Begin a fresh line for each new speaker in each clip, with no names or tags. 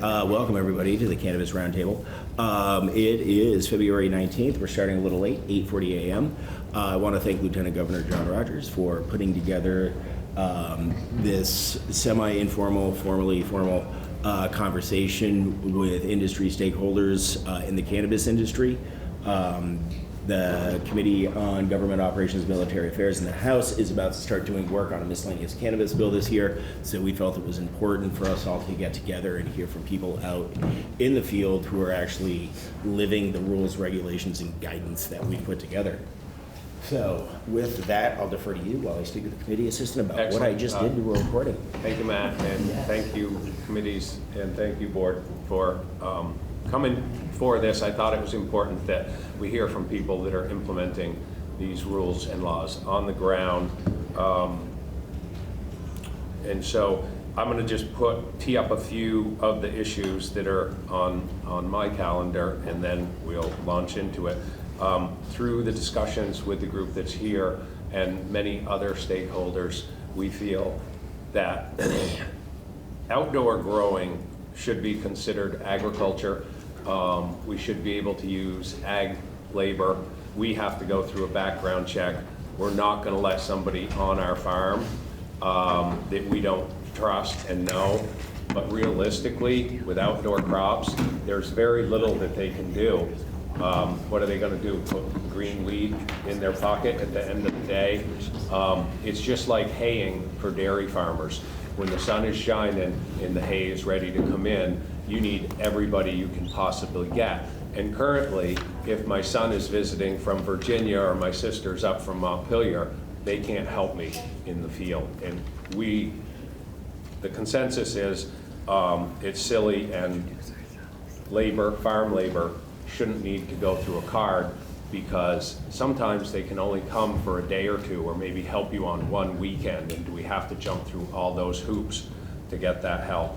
Welcome everybody to the Cannabis Roundtable. It is February 19th. We're starting a little late, 8:40 a.m. I want to thank Lieutenant Governor John Rogers for putting together this semi-informal, formally formal conversation with industry stakeholders in the cannabis industry. The Committee on Government Operations and Military Affairs in the House is about to start doing work on a miscellaneous cannabis bill this year, so we felt it was important for us all to get together and hear from people out in the field who are actually living the rules, regulations, and guidance that we put together. So with that, I'll defer to you while I speak with the committee assistant about what I just did to a recording.
Thank you, Matt, and thank you, committees, and thank you, board, for coming for this. I thought it was important that we hear from people that are implementing these rules and laws on the ground. And so I'm going to just tee up a few of the issues that are on my calendar, and then we'll launch into it. Through the discussions with the group that's here and many other stakeholders, we feel that outdoor growing should be considered agriculture. We should be able to use ag labor. We have to go through a background check. We're not going to let somebody on our farm that we don't trust and know. But realistically, with outdoor crops, there's very little that they can do. What are they going to do? Put green weed in their pocket at the end of the day? It's just like haying for dairy farmers. When the sun is shining and the hay is ready to come in, you need everybody you can possibly get. And currently, if my son is visiting from Virginia or my sister's up from Montpelier, they can't help me in the field. And the consensus is it's silly, and farm labor shouldn't need to go through a card, because sometimes they can only come for a day or two, or maybe help you on one weekend, and do we have to jump through all those hoops to get that help?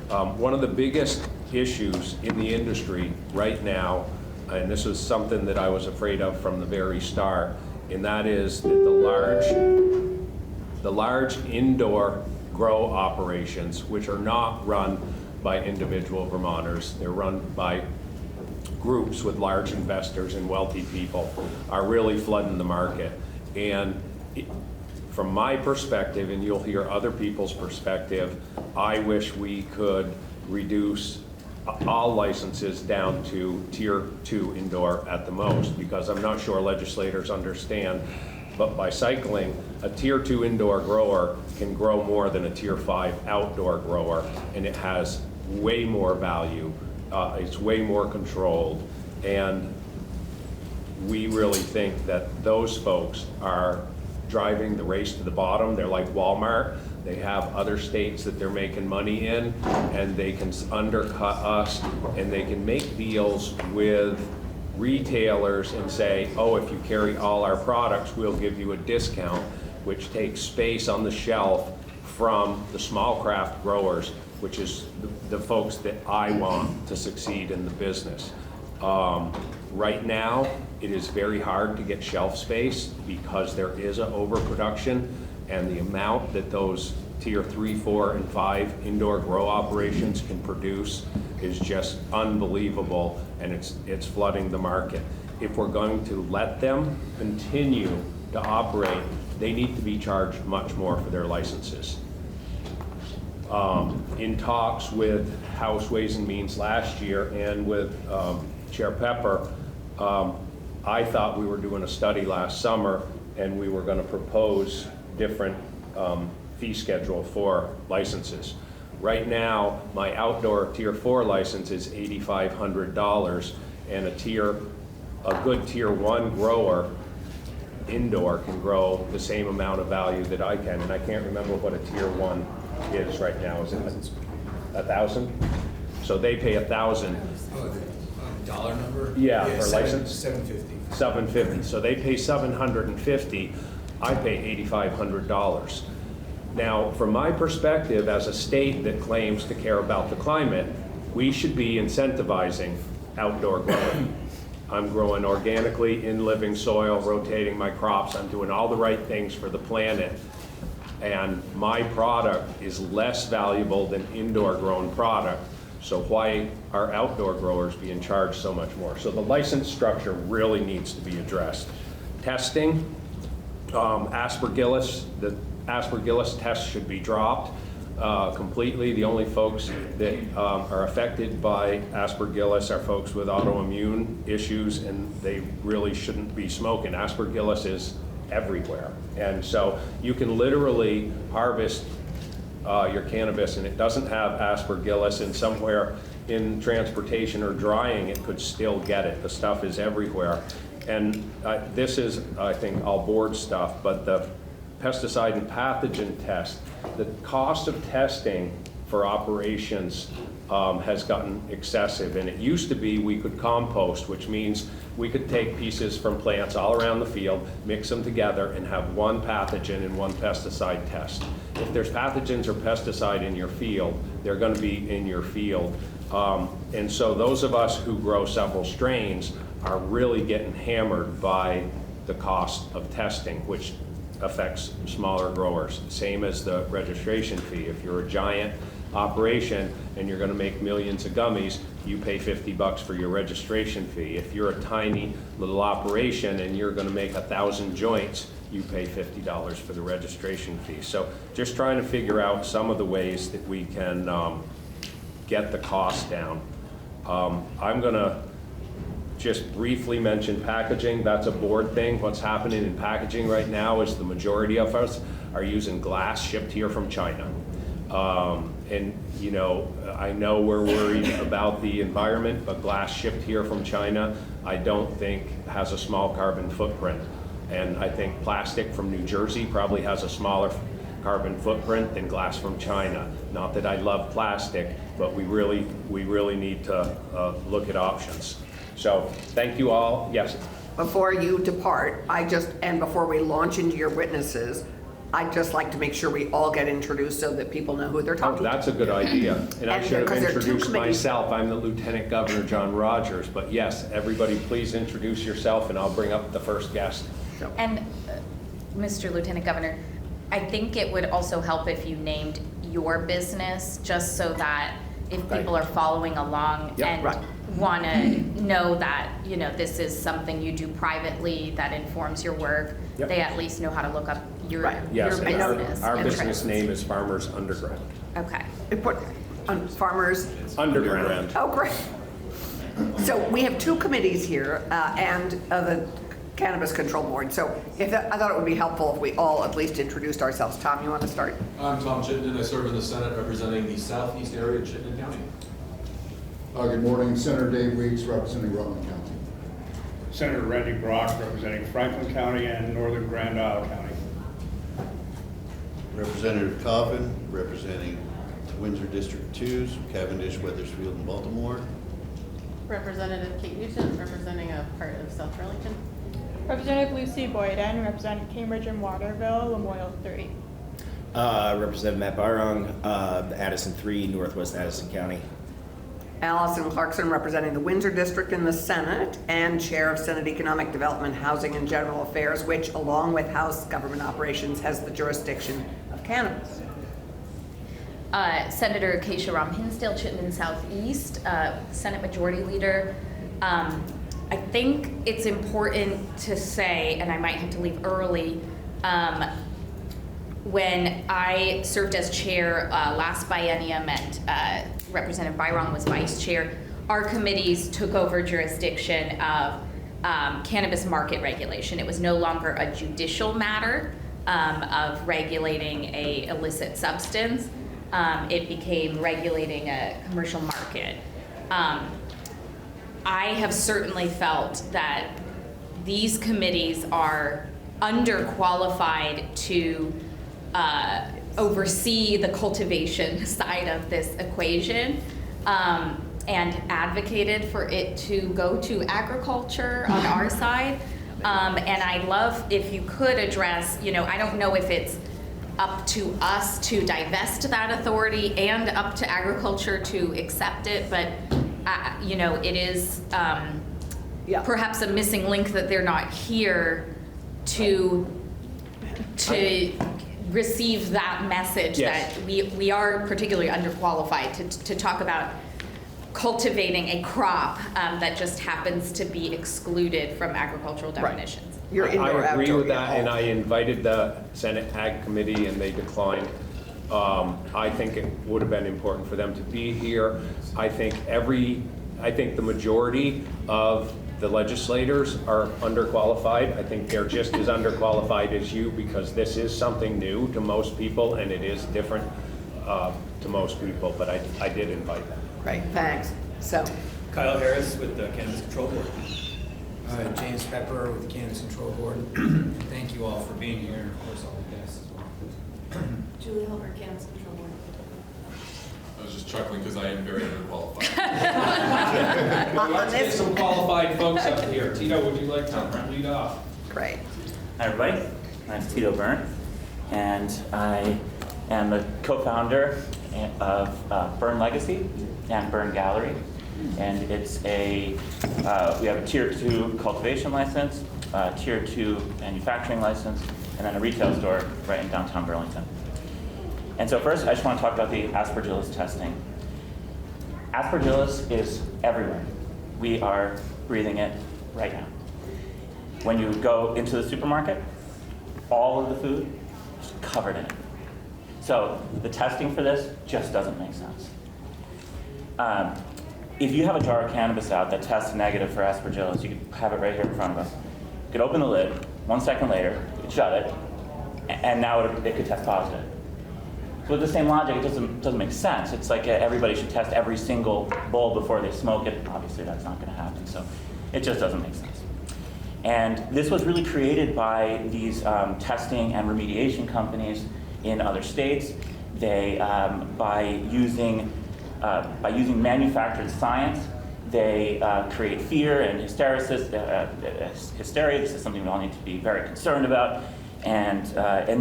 One of the biggest issues in the industry right now, and this is something that I was afraid of from the very start, and that is that the large indoor grow operations, which are not run by individual Vermonters, they're run by groups with large investors and wealthy people, are really flooding the market. And from my perspective, and you'll hear other people's perspective, I wish we could reduce all licenses down to Tier 2 indoor at the most, because I'm not sure legislators understand, but by cycling, a Tier 2 indoor grower can grow more than a Tier 5 outdoor grower, and it has way more value. It's way more controlled, and we really think that those folks are driving the race to the bottom. They're like Walmart. They have other states that they're making money in, and they can undercut us, and they can make deals with retailers and say, oh, if you carry all our products, we'll give you a discount, which takes space on the shelf from the small craft growers, which is the folks that I want to succeed in the business. Right now, it is very hard to get shelf space because there is an overproduction, and the amount that those Tier 3, 4, and 5 indoor grow operations can produce is just unbelievable, and it's flooding the market. If we're going to let them continue to operate, they need to be charged much more for their licenses. In talks with House Ways and Means last year and with Chair Pepper, I thought we were doing a study last summer, and we were going to propose different fee schedule for licenses. Right now, my outdoor Tier 4 license is $8,500, and a good Tier 1 grower indoor can grow the same amount of value that I can, and I can't remember what a Tier 1 is right now. Is it 1,000? So they pay 1,000.
Oh, the dollar number?
Yeah, for license?
$750.
$750. So they pay $750. I pay $8,500. Now, from my perspective, as a state that claims to care about the climate, we should be incentivizing outdoor growing. I'm growing organically in living soil, rotating my crops. I'm doing all the right things for the planet. And my product is less valuable than indoor grown product. So why are outdoor growers being charged so much more? So the license structure really needs to be addressed. Testing, Aspergillus, the Aspergillus test should be dropped completely. The only folks that are affected by Aspergillus are folks with autoimmune issues, and they really shouldn't be smoking. Aspergillus is everywhere. And so you can literally harvest your cannabis and it doesn't have Aspergillus, and somewhere in transportation or drying it could still get it. The stuff is everywhere. And this is, I think, all board stuff, but the pesticide and pathogen test, the cost of testing for operations has gotten excessive. And it used to be we could compost, which means we could take pieces from plants all around the field, mix them together, and have one pathogen and one pesticide test. If there's pathogens or pesticide in your field, they're going to be in your field. And so those of us who grow several strains are really getting hammered by the cost of testing, which affects smaller growers. Same as the registration fee. If you're a giant operation and you're going to make millions of gummies, you pay $50 for your registration fee. If you're a tiny little operation and you're going to make 1,000 joints, you pay $50 for the registration fee. So just trying to figure out some of the ways that we can get the cost down. I'm going to just briefly mention packaging. That's a board thing. What's happening in packaging right now is the majority of us are using glass shipped here from China. And you know, I know we're worried about the environment, but glass shipped here from China, I don't think has a small carbon footprint. And I think plastic from New Jersey probably has a smaller carbon footprint than glass from China. Not that I love plastic, but we really need to look at options. So thank you all. Yes.
Before you depart, and before we launch into your witnesses, I'd just like to make sure we all get introduced so that people know who they're talking to.
That's a good idea. And I should have
because there are two
introduced
committees.
myself. I'm the Lieutenant Governor John Rogers. But yes, everybody please introduce yourself and I'll bring up the first guest.
And Mr. Lieutenant Governor, I think it would also help if you named your business, just so that if people are following along and want to know that, you know, this is something you do privately that informs your work, they at least know how to look up your
Yes,
business.
our
and
business
trends.
name is Farmers Underground.
Okay.
We put on farmers.
Underground.
Oh, great. So we have two committees here and the Cannabis Control Board. So I thought it would be helpful if we all at least introduced ourselves. Tom, you want to start?
I'm Tom Chittenden. I serve in the Senate representing the southeast area of Chittenden County.
Good morning, Senator Dave Weeks, representing Rutland County.
Senator Randy Brock, representing Franklin County and Northern Grand Isle County.
Representative Coffin, representing Windsor District 2s, Cavendish, Weathersfield, and Baltimore.
Representative Kate Newton, representing a part of South Burlington.
Representative Lucy Boyden, representing Cambridge and Waterville, Memorial 3.
Representative Matt Barong, Addison 3, Northwest Addison County.
Allison Clarkson, representing the Windsor District in the Senate and Chair of Senate Economic Development, Housing and General Affairs, which, along with House Government Operations, has the jurisdiction of cannabis.
Senator Acacia Ram Hinsdale, Chittenden Southeast, Senate Majority Leader. I think it's important to say, and I might have to leave early, when I served as chair last biennium and Representative Byron was vice chair, our committees took over jurisdiction of cannabis market regulation. It was no longer a judicial matter of regulating a illicit substance. It became regulating a commercial market. I have certainly felt that these committees are underqualified to oversee the cultivation side of this equation, and advocated for it to go to agriculture on our side. And I'd love if you could address, you know, I don't know if it's up to us to divest that authority and up to agriculture to accept it, but you know, it is perhaps a missing link that they're not here to receive that message that we are particularly underqualified to talk about cultivating a crop that just happens to be excluded from agricultural definitions.
Your indoor,
I agree
outdoor,
with that, and
all.
I invited the Senate Ag Committee, and they declined. I think it would have been important for them to be here. I think the majority of the legislators are underqualified. I think they're just as underqualified as you, because this is something new to most people, and it is different to most people, but I did invite them.
Great, thanks. So,
Kyle Harris with the Cannabis Control Board. James Pepper with the Cannabis Control Board. Thank you all for being here, and of course all the guests as well.
Julie Hilbert, Cannabis Control Board.
I was just chuckling because I am very underqualified.
on
Get
this,
some qualified folks up here. Tito, would you like to lead off?
great.
Hi everybody, my name's Tito Byrne, and I am the co-founder of Byrne Legacy and Byrne Gallery, and it's we have a Tier 2 cultivation license, Tier 2 manufacturing license, and then a retail store right in downtown Burlington. And so first, I just want to talk about the aspergillus testing. Aspergillus is everywhere. We are breathing it right now. When you go into the supermarket, all of the food is covered in it. So the testing for this just doesn't make sense. If you have a jar of cannabis out that tests negative for aspergillus, you could have it right here in front of us. You could open the lid, 1 second later, you could shut it, and now it could test positive. So with the same logic, it doesn't make sense. It's like everybody should test every single bowl before they smoke it. Obviously, that's not going to happen, so it just doesn't make sense. And this was really created by these testing and remediation companies in other states. They, by using manufactured science, they create fear and hysteria. This is something we all need to be very concerned about. And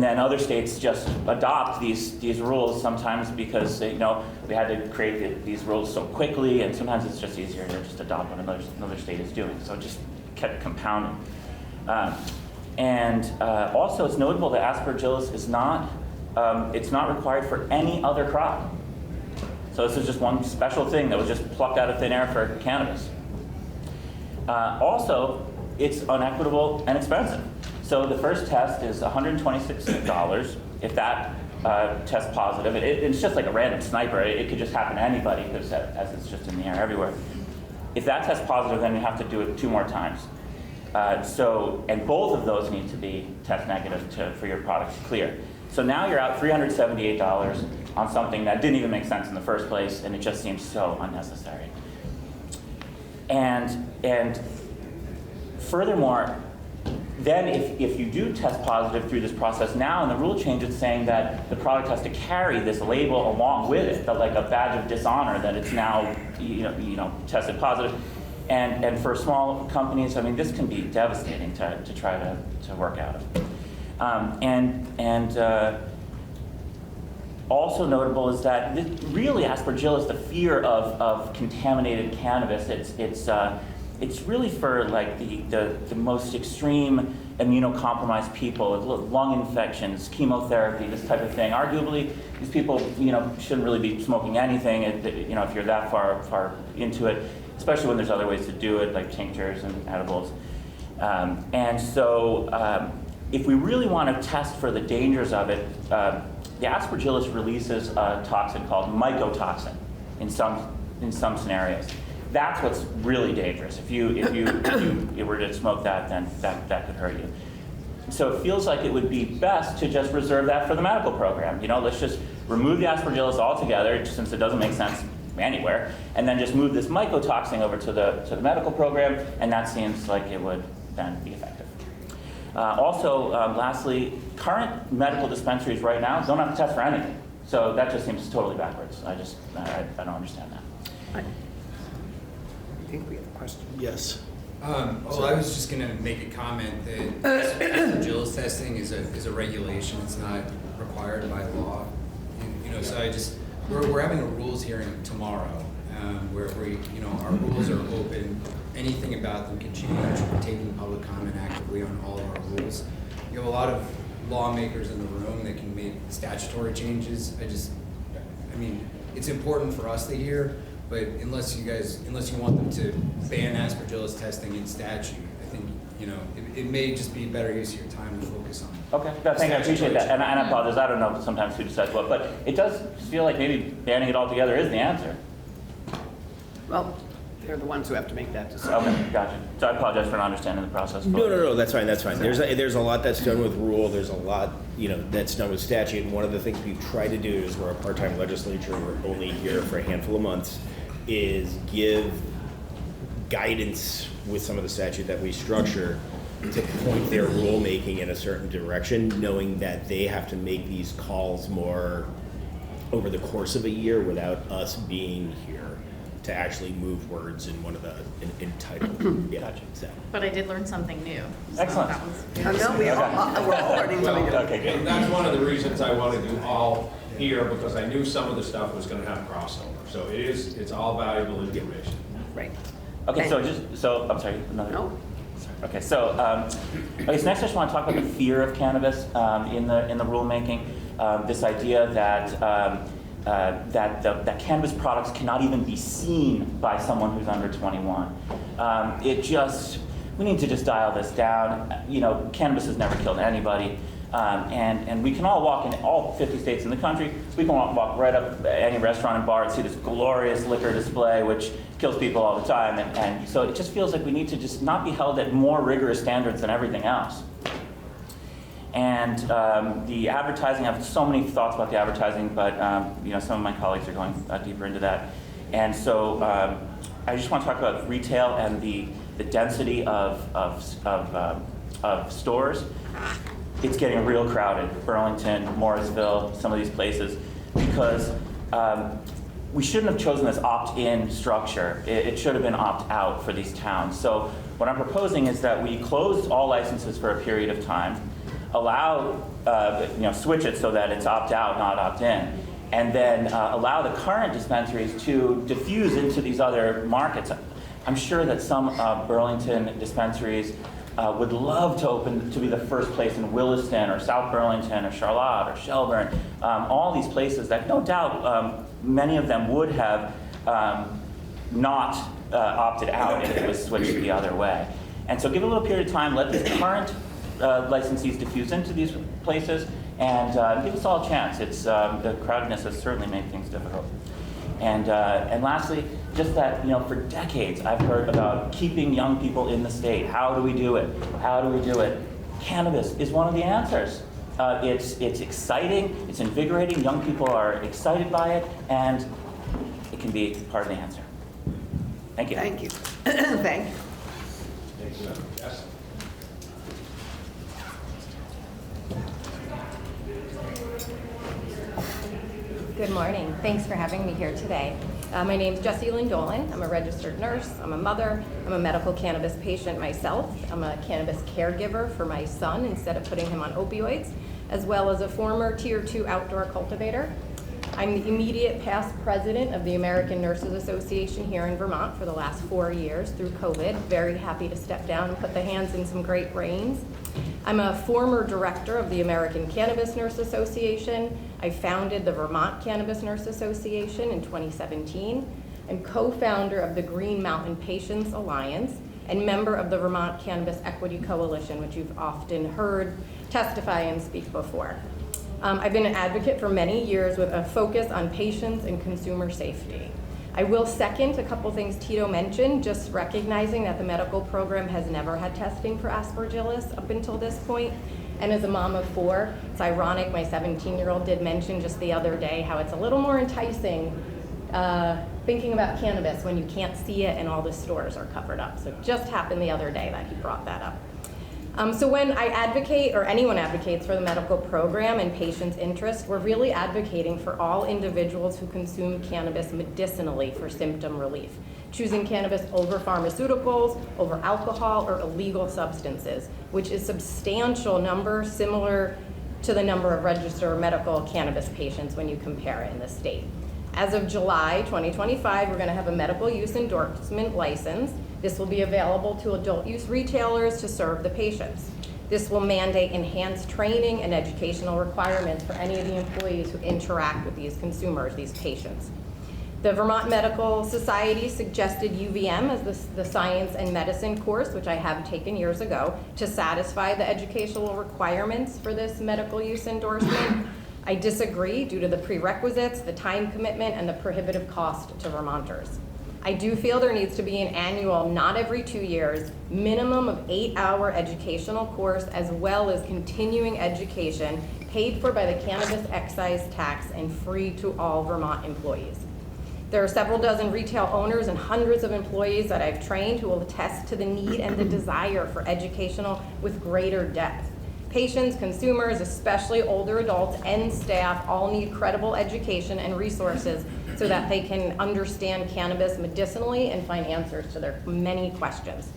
then other states just adopt these rules sometimes because we had to create these rules so quickly, and sometimes it's just easier to just adopt what another state is doing. So it just kept compounding. Also, it's notable that aspergillus is not required for any other crop. So this is just one special thing that was just plucked out of thin air for cannabis. Also, it's unequitable and expensive. So the first test is $126. If that tests positive, it's just like a random sniper. It could just happen to anybody because as it's just in the air everywhere. If that tests positive, then you have to do it 2 more times. And both of those need to be test negative for your product to clear. So now you're out $378 on something that didn't even make sense in the first place, and it just seems so unnecessary. And furthermore, then if you do test positive through this process now, in the rule change, it's saying that the product has to carry this label along with it, like a badge of dishonor that it's now tested positive. And for small companies, I mean, this can be devastating to try to work out of. Also notable is that really aspergillus, the fear of contaminated cannabis, it's really for like the most extreme immunocompromised people, lung infections, chemotherapy, this type of thing. Arguably, these people shouldn't really be smoking anything if you're that far into it, especially when there's other ways to do it, like tinctures and edibles. If we really want to test for the dangers of it, the aspergillus releases a toxin called mycotoxin in some scenarios. That's what's really dangerous. If you were to smoke that, then that could hurt you. So it feels like it would be best to just reserve that for the medical program. Let's just remove the aspergillus altogether, since it doesn't make sense anywhere, and then just move this mycotoxin over to the medical program, and that seems like it would then be effective. Lastly, current medical dispensaries right now don't have to test for anything. So that just seems totally backwards. I don't understand that.
I think we have a question.
Yes.
I was just going to make a comment that aspergillus testing is a regulation. It's not required by law. We're having a rules hearing tomorrow where our rules are open. Anything about them can change. We're taking public comment actively on all of our rules. You have a lot of lawmakers in the room that can make statutory changes. It's important for us to hear But unless you want them to ban aspergillus testing in statute, I think, it may just be better use of your time to focus on.
Okay, no, thank you, I appreciate that, and I apologize, I don't know sometimes who decides what, but it does feel like maybe banning it altogether is the answer.
Well, they're the ones who have to make that decision.
Okay, gotcha. So I apologize for not understanding the process.
No, that's fine, that's fine. There's a lot that's done with rule, there's a lot, that's done with statute, and one of the things we've tried to do is we're a part-time legislature, we're only here for a handful of months, is give guidance with some of the statute that we structure to point their rulemaking in a certain direction, knowing that they have to make these calls more over the course of a year without us being here to actually move words in one of the entitled. Yeah,
Gotcha.
So.
But I did learn something new. So
Excellent.
that was
No, we're all learning something new.
Okay, good.
And that's one of the reasons I wanted you all here, because I knew some of the stuff was gonna have crossover. So it's all valuable information.
Right.
Okay, so I'm sorry, another.
No.
Okay, so next I just want to talk about the fear of cannabis in the rulemaking. This idea that cannabis products cannot even be seen by someone who's under 21. We need to just dial this down. Cannabis has never killed anybody. And we can all walk in all 50 states in the country. We can walk right up any restaurant and bar and see this glorious liquor display, which kills people all the time. And so it just feels like we need to just not be held at more rigorous standards than everything else. And the advertising, I have so many thoughts about the advertising, but some of my colleagues are going deeper into that. And so I just want to talk about retail and the density of stores. It's getting real crowded, Burlington, Morrisville, some of these places, because we shouldn't have chosen this opt-in structure. It should have been opt-out for these towns. So what I'm proposing is that we close all licenses for a period of time, allow, switch it so that it's opt-out, not opt-in, and then allow the current dispensaries to diffuse into these other markets. I'm sure that some Burlington dispensaries would love to be the first place in Williston or South Burlington or Charlotte or Shelburne, all these places that no doubt many of them would have not opted out if it was switched the other way. And so give it a little period of time, let these current licensees diffuse into these places, and give us all a chance. The crowdedness has certainly made things difficult. And lastly, just that, for decades I've heard about keeping young people in the state. How do we do it? How do we do it? Cannabis is one of the answers. It's exciting, it's invigorating, young people are excited by it, and it can be part of the answer. Thank you.
Thank you. Thank you.
Thank you. Yes.
Good morning. Thanks for having me here today. My name's Jessie Lynn Dolan. I'm a registered nurse. I'm a mother. I'm a medical cannabis patient myself. I'm a cannabis caregiver for my son instead of putting him on opioids, as well as a former Tier 2 outdoor cultivator. I'm the immediate past president of the American Nurses Association here in Vermont for the last 4 years through COVID. Very happy to step down and put the hands in some great brains. I'm a former director of the American Cannabis Nurse Association. I founded the Vermont Cannabis Nurse Association in 2017. I'm co-founder of the Green Mountain Patients Alliance and member of the Vermont Cannabis Equity Coalition, which you've often heard testify and speak before. I've been an advocate for many years with a focus on patients and consumer safety. I will second a couple things Tito mentioned, just recognizing that the medical program has never had testing for aspergillus up until this point. And as a mom of 4, it's ironic, my 17-year-old did mention just the other day how it's a little more enticing thinking about cannabis when you can't see it and all the stores are covered up. So it just happened the other day that he brought that up. So when I advocate, or anyone advocates for the medical program and patients' interest, we're really advocating for all individuals who consume cannabis medicinally for symptom relief, choosing cannabis over pharmaceuticals, over alcohol, or illegal substances, which is a substantial number similar to the number of registered medical cannabis patients when you compare it in the state. As of July 2025, we're going to have a medical use endorsement license. This will be available to adult use retailers to serve the patients. This will mandate enhanced training and educational requirements for any of the employees who interact with these consumers, these patients. The Vermont Medical Society suggested UVM as the science and medicine course, which I have taken years ago, to satisfy the educational requirements for this medical use endorsement. I disagree due to the prerequisites, the time commitment, and the prohibitive cost to Vermonters. I do feel there needs to be an annual, not every 2 years, minimum of 8-hour educational course, as well as continuing education paid for by the cannabis excise tax and free to all Vermont employees. There are several dozen retail owners and hundreds of employees that I've trained who will attest to the need and the desire for educational with greater depth. Patients, consumers, especially older adults and staff all need credible education and resources so that they can understand cannabis medicinally and find answers to their many questions.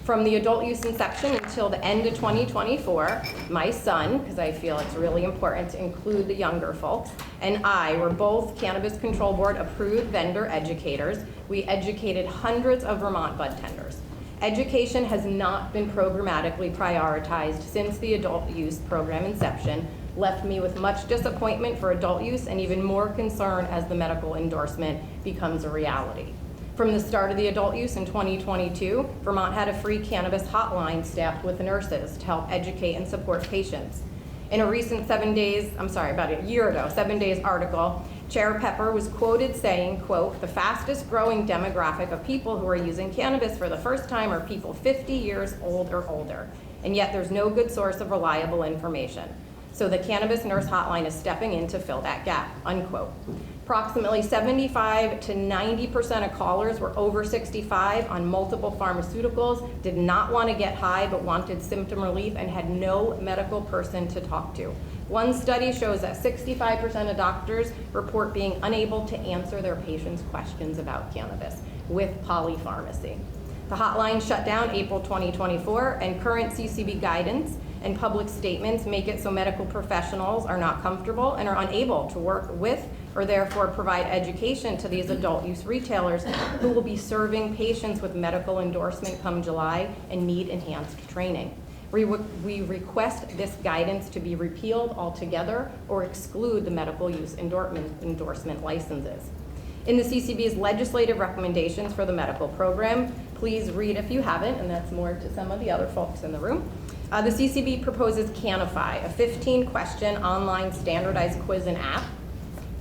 From the adult use inception until the end of 2024, my son, because I feel it's really important to include the younger folks, and I were both Cannabis Control Board approved vendor educators. We educated hundreds of Vermont bud tenders. Education has not been programmatically prioritized since the adult use program inception, left me with much disappointment for adult use and even more concern as the medical endorsement becomes a reality. From the start of the adult use in 2022, Vermont had a free cannabis hotline staffed with nurses to help educate and support patients. In a recent about a year ago, 7 Days article, Chair Pepper was quoted saying, quote, "The fastest growing demographic of people who are using cannabis for the first time are people 50 years old or older, and yet there's no good source of reliable information. So the Cannabis Nurse Hotline is stepping in to fill that gap," unquote. Approximately 75 to 90% of callers were over 65 on multiple pharmaceuticals, did not want to get high but wanted symptom relief and had no medical person to talk to. One study shows that 65% of doctors report being unable to answer their patients' questions about cannabis with polypharmacy. The hotline shut down April 2024, and current CCB guidance and public statements make it so medical professionals are not comfortable and are unable to work with or therefore provide education to these adult use retailers who will be serving patients with medical endorsement come July and need enhanced training. We request this guidance to be repealed altogether or exclude the medical use endorsement licenses. In the CCB's legislative recommendations for the medical program, please read if you haven't, and that's more to some of the other folks in the room. The CCB proposes Canify, a 15-question online standardized quiz and app.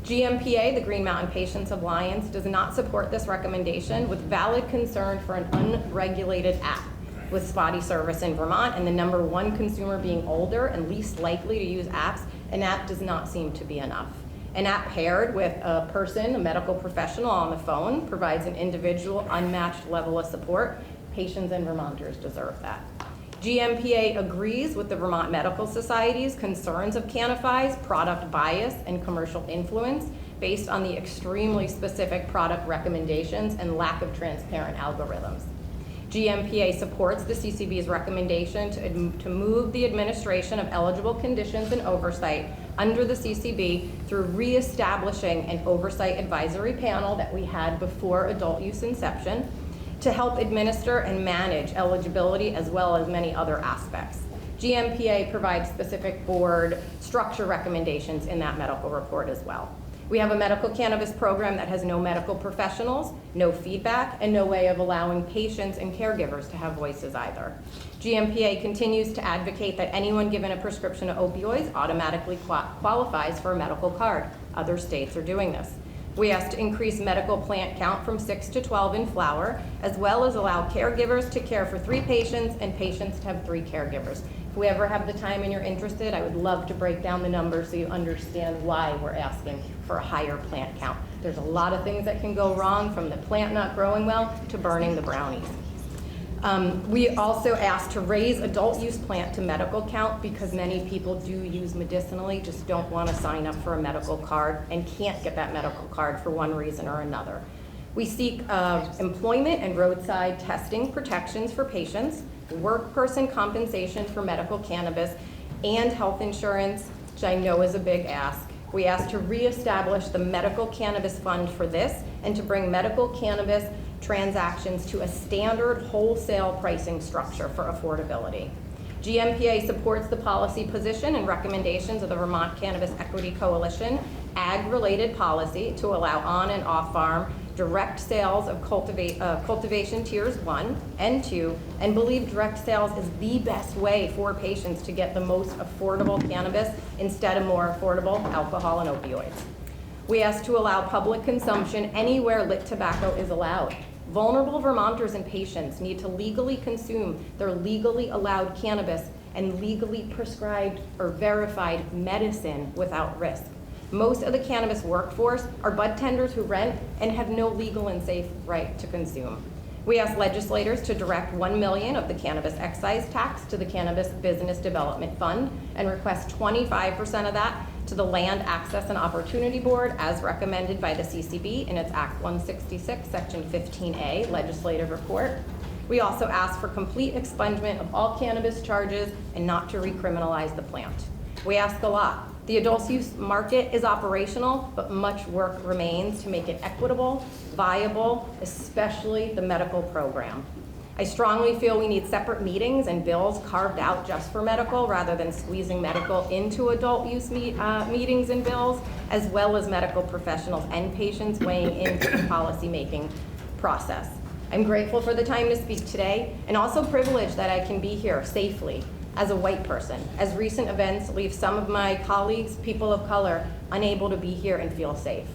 GMPA, the Green Mountain Patients Alliance, does not support this recommendation with valid concern for an unregulated app. With spotty service in Vermont and the #1 consumer being older and least likely to use apps, an app does not seem to be enough. An app paired with a person, a medical professional on the phone, provides an individual unmatched level of support. Patients and Vermonters deserve that. GMPA agrees with the Vermont Medical Society's concerns of Canify's product bias and commercial influence based on the extremely specific product recommendations and lack of transparent algorithms. GMPA supports the CCB's recommendation to move the administration of eligible conditions and oversight under the CCB through reestablishing an oversight advisory panel that we had before adult use inception to help administer and manage eligibility as well as many other aspects. GMPA provides specific board structure recommendations in that medical report as well. We have a medical cannabis program that has no medical professionals, no feedback, and no way of allowing patients and caregivers to have voices either. GMPA continues to advocate that anyone given a prescription of opioids automatically qualifies for a medical card. Other states are doing this. We asked to increase medical plant count from 6 to 12 in flower, as well as allow caregivers to care for 3 patients and patients to have 3 caregivers. If we ever have the time and you're interested, I would love to break down the numbers so you understand why we're asking for a higher plant count. There's a lot of things that can go wrong, from the plant not growing well to burning the brownies. We also asked to raise adult use plant to medical count because many people do use medicinally, just don't want to sign up for a medical card and can't get that medical card for one reason or another. We seek employment and roadside testing protections for patients, work person compensation for medical cannabis, and health insurance, which I know is a big ask. We asked to reestablish the medical cannabis fund for this and to bring medical cannabis transactions to a standard wholesale pricing structure for affordability. GMPA supports the policy position and recommendations of the Vermont Cannabis Equity Coalition ag-related policy to allow on and off-farm direct sales of cultivation tiers 1 and 2, and believe direct sales is the best way for patients to get the most affordable cannabis instead of more affordable alcohol and opioids. We ask to allow public consumption anywhere lit tobacco is allowed. Vulnerable Vermonters and patients need to legally consume their legally allowed cannabis and legally prescribed or verified medicine without risk. Most of the cannabis workforce are bud tenders who rent and have no legal and safe right to consume. We ask legislators to direct $1 million of the cannabis excise tax to the Cannabis Business Development Fund and request 25% of that to the Land Access and Opportunity Board as recommended by the CCB in its Act 166, Section 15A legislative report. We also ask for complete expungement of all cannabis charges and not to recriminalize the plant. We ask a lot. The adult use market is operational, but much work remains to make it equitable, viable, especially the medical program. I strongly feel we need separate meetings and bills carved out just for medical rather than squeezing medical into adult use meetings and bills, as well as medical professionals and patients weighing into the policy-making process. I'm grateful for the time to speak today and also privileged that I can be here safely as a white person, as recent events leave some of my colleagues, people of color, unable to be here and feel safe.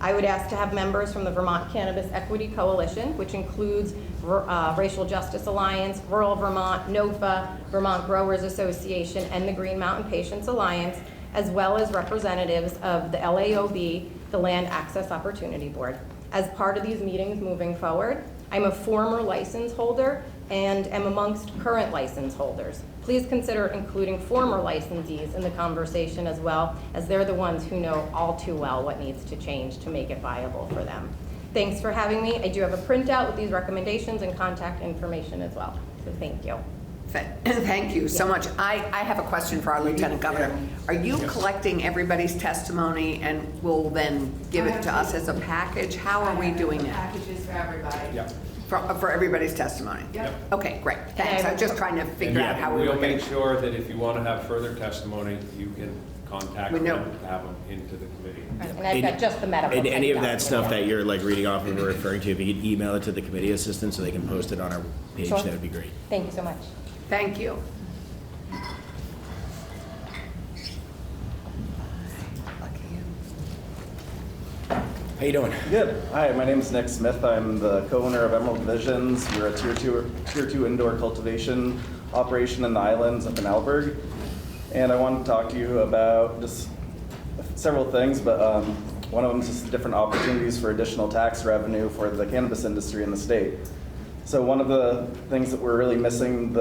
I would ask to have members from the Vermont Cannabis Equity Coalition, which includes Racial Justice Alliance, Rural Vermont, NOFA, Vermont Growers Association, and the Green Mountain Patients Alliance, as well as representatives of the LAOB, the Land Access Opportunity Board. As part of these meetings moving forward, I'm a former license holder and am amongst current license holders. Please consider including former licensees in the conversation as well, as they're the ones who know all too well what needs to change to make it viable for them. Thanks for having me. I do have a printout with these recommendations and contact information as well, so thank you.
Thank you so much. I have a question for our Lieutenant Governor. Are you collecting everybody's testimony and will then give it to us as a package? How are we doing it?
Packages for everybody.
Yep.
For everybody's testimony?
Yep.
Okay, great. Thanks. I was just trying to figure out how we were
We'll
going
make sure that if you want to have further testimony, you can contact them, have them into the committee.
And I've got just the medical.
And any of that
type
stuff
document.
that you're like reading off and referring to, if you could email it to the committee assistant so they can post it on our page,
Sure.
that would be great.
Thank you so much.
Thank you.
How you doing?
Good. Hi, my name is Nick Smith. I'm the co-owner of Emerald Visions. We're a tier two indoor cultivation operation in the islands up in Alberg. And I wanted to talk to you about just several things, but one of them is just different opportunities for additional tax revenue for the cannabis industry in the state. So one of the things that we're really missing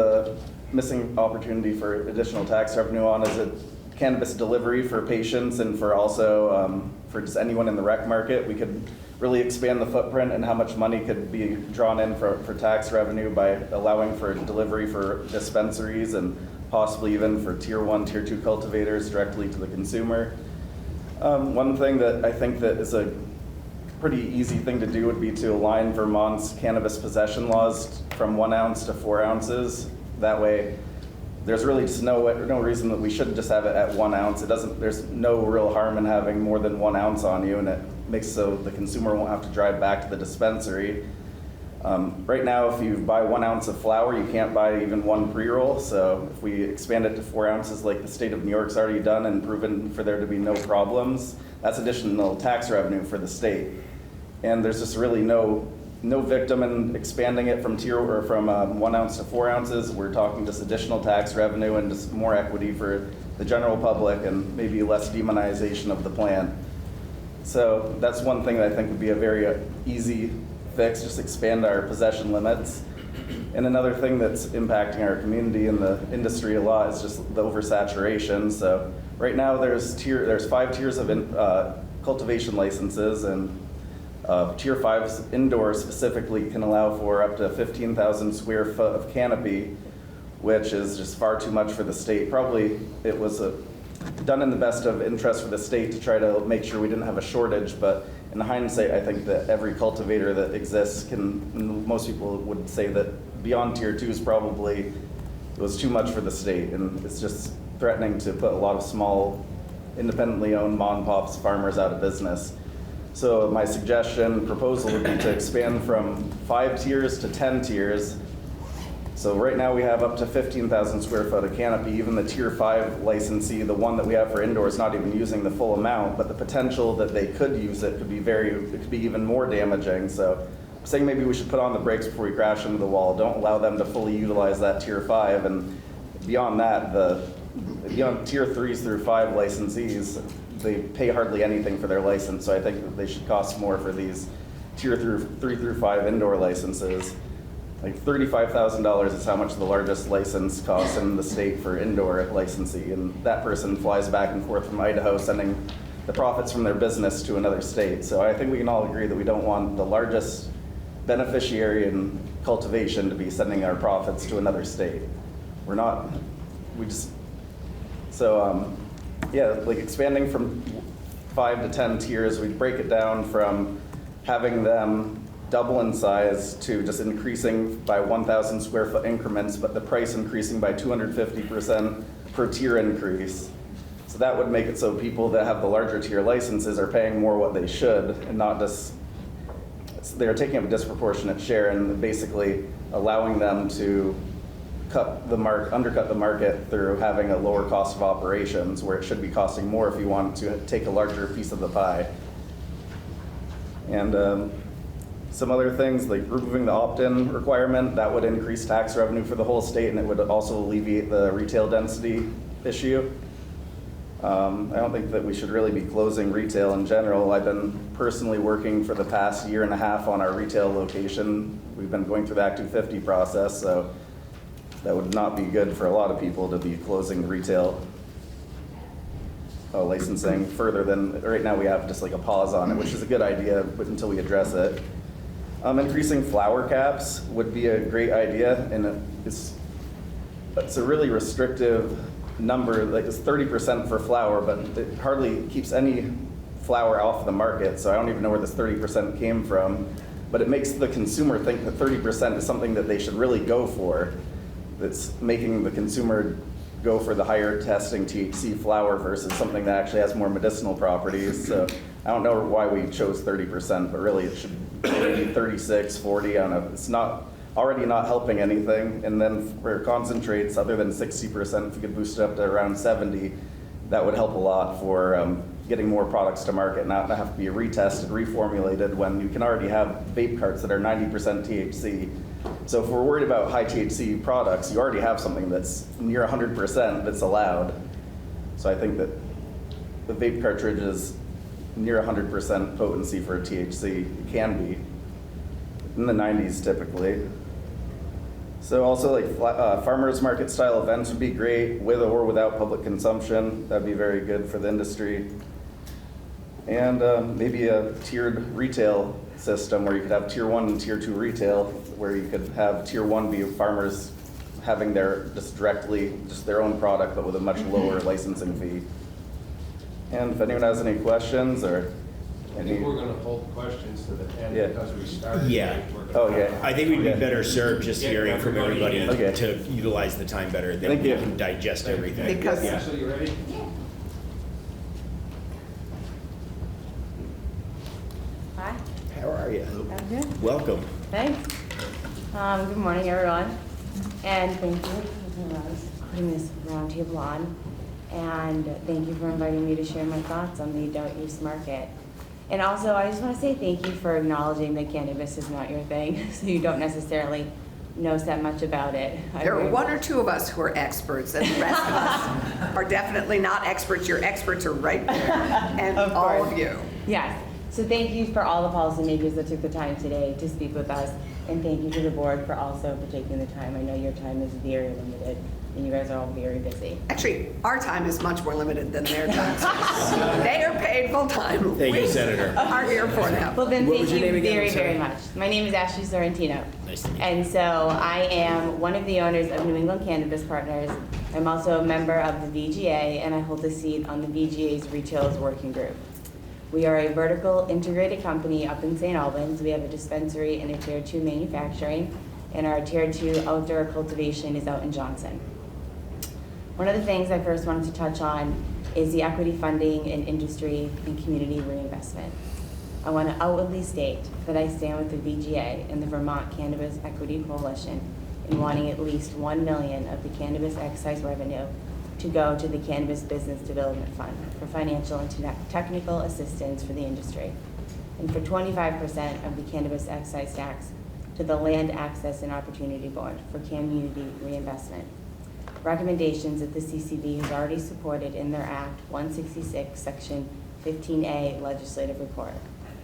opportunity for additional tax revenue on is a cannabis delivery for patients and for also for just anyone in the rec market. We could really expand the footprint and how much money could be drawn in for tax revenue by allowing for delivery for dispensaries and possibly even for tier 1, tier 2 cultivators directly to the consumer. One thing that I think that is a pretty easy thing to do would be to align Vermont's cannabis possession laws from 1 ounce to 4 ounces. That way, there's really just no reason that we shouldn't just have it at 1 ounce. There's no real harm in having more than 1 ounce on you, and it makes so the consumer won't have to drive back to the dispensary. Right now, if you buy 1 ounce of flower, you can't buy even 1 pre-roll. So if we expand it to 4 ounces like the state of New York's already done and proven for there to be no problems, that's additional tax revenue for the state. And there's just really no victim in expanding it from 1 ounce to 4 ounces. We're talking just additional tax revenue and just more equity for the general public and maybe less demonization of the plant. So that's one thing that I think would be a very easy fix, just expand our possession limits. And another thing that's impacting our community and the industry a lot is just the oversaturation. So right now there's 5 tiers of cultivation licenses, and Tier 5 indoor specifically can allow for up to 15,000 square foot of canopy, which is just far too much for the state. Probably it was done in the best of interest for the state to try to make sure we didn't have a shortage, but in hindsight, I think that every cultivator that exists most people would say that beyond Tier 2 is probably, it was too much for the state, and it's just threatening to put a lot of small independently owned mom and pops farmers out of business. So my suggestion, proposal would be to expand from 5 tiers to 10 tiers. So right now we have up to 15,000 square foot of canopy. Even the tier 5 licensee, the one that we have for indoor, is not even using the full amount, but the potential that they could use it could be even more damaging. So I'm saying maybe we should put on the brakes before we crash into the wall. Don't allow them to fully utilize that tier 5. And beyond that, beyond tier 3s through 5 licensees, they pay hardly anything for their license. So I think that they should cost more for these tier 3 through 5 indoor licenses. Like $35,000 is how much the largest license costs in the state for indoor licensee, and that person flies back and forth from Idaho sending the profits from their business to another state. So I think we can all agree that we don't want the largest beneficiary in cultivation to be sending our profits to another state. Yeah, like expanding from 5 to 10 tiers, we'd break it down from having them double in size to just increasing by 1,000 square foot increments, but the price increasing by 250% per tier increase. So that would make it so people that have the larger tier licenses are paying more what they should, and not just, they're taking up a disproportionate share and basically allowing them to undercut the market through having a lower cost of operations, where it should be costing more if you want to take a larger piece of the pie. And some other things, like removing the opt-in requirement, that would increase tax revenue for the whole state, and it would also alleviate the retail density issue. I don't think that we should really be closing retail in general. I've been personally working for the past 1.5 years on our retail location. We've been going through the Act 250 process, so that would not be good for a lot of people to be closing retail licensing further than, right now we have just like a pause on it, which is a good idea, but until we address it. Increasing flower caps would be a great idea, and it's a really restrictive number, like it's 30% for flower, but it hardly keeps any flower off the market, so I don't even know where this 30% came from, but it makes the consumer think that 30% is something that they should really go for. That's making the consumer go for the higher testing THC flower versus something that actually has more medicinal properties. So I don't know why we chose 30%, but really it should be 36, 40, I don't know. It's already not helping anything. And then for concentrates, other than 60%, if you could boost it up to around 70, that would help a lot for getting more products to market, not have to be retested, reformulated, when you can already have vape carts that are 90% THC. So if we're worried about high THC products, you already have something that's near 100% that's allowed. So I think that the vape cartridge is near 100% potency for a THC. It can be in the 90s typically. So also like farmers market style events would be great, with or without public consumption. That'd be very good for the industry. And maybe a tiered retail system where you could have tier 1 and tier 2 retail, where you could have tier 1 be farmers having just their own product, but with a much lower licensing fee. And if anyone has any questions or
I think we're going to hold questions to the end because we started.
Yeah.
late. We're
Oh,
gonna-
yeah.
I think we'd be better served just
Get
hearing from
everybody
everybody
in.
to utilize the time better, then
Thank
we
you.
can digest everything.
Because-
Yeah.
So you ready?
Hi,
How are you?
I'm good.
Welcome.
Thanks. Good morning, everyone. And thank you for putting this roundtable on. And thank you for inviting me to share my thoughts on the adult use market. And also, I just want to say thank you for acknowledging that cannabis is not your thing, so you don't necessarily know that much about it.
There are 1 or 2 of us who are experts, and the rest of us are definitely not experts. Your experts are right there, and
Of
all
course.
of you.
Yes. So thank you for all the policymakers that took the time today to speak with us. And thank you to the board for taking the time. I know your time is very limited, and you guys are all very busy.
Actually, our time is much more limited than their time. They are paid full time.
Thank you, Senator.
Are here for them.
Well, then
What
thank
was your
you
name again?
very,
I'm sorry.
very much. My name is Ashley Sorrentino.
Nice to meet you.
And so I am one of the owners of New England Cannabis Partners. I'm also a member of the VGA, and I hold a seat on the VGA's Retailers Working Group. We are a vertical integrated company up in St. Albans. We have a dispensary and a tier 2 manufacturing, and our tier 2 outdoor cultivation is out in Johnson.
One of the things I first wanted to touch on is the equity funding and industry and community reinvestment. I want to outwardly state that I stand with the VGA and the Vermont Cannabis Equity Coalition in wanting at least $1 million of the cannabis excise revenue to go to the Cannabis Business Development Fund for financial and technical assistance for the industry, and for 25% of the cannabis excise tax to the Land Access and Opportunity Board for community reinvestment. Recommendations that the CCB has already supported in their Act 166, Section 15A legislative report.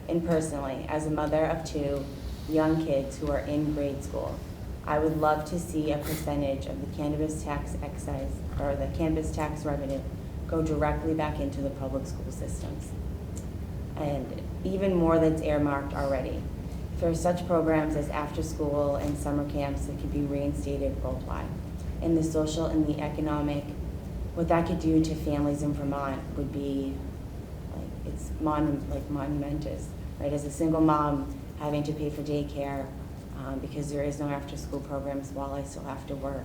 And personally, as a mother of 2 young kids who are in grade school, I would love to see a percentage of the cannabis tax excise or the cannabis tax revenue go directly back into the public school systems. And even more that's earmarked already for such programs as after school and summer camps that could be reinstated worldwide. And the social and the economic, what that could do to families in Vermont would be it's monumentous, right? As a single mom having to pay for daycare because there is no after-school programs while I still have to work,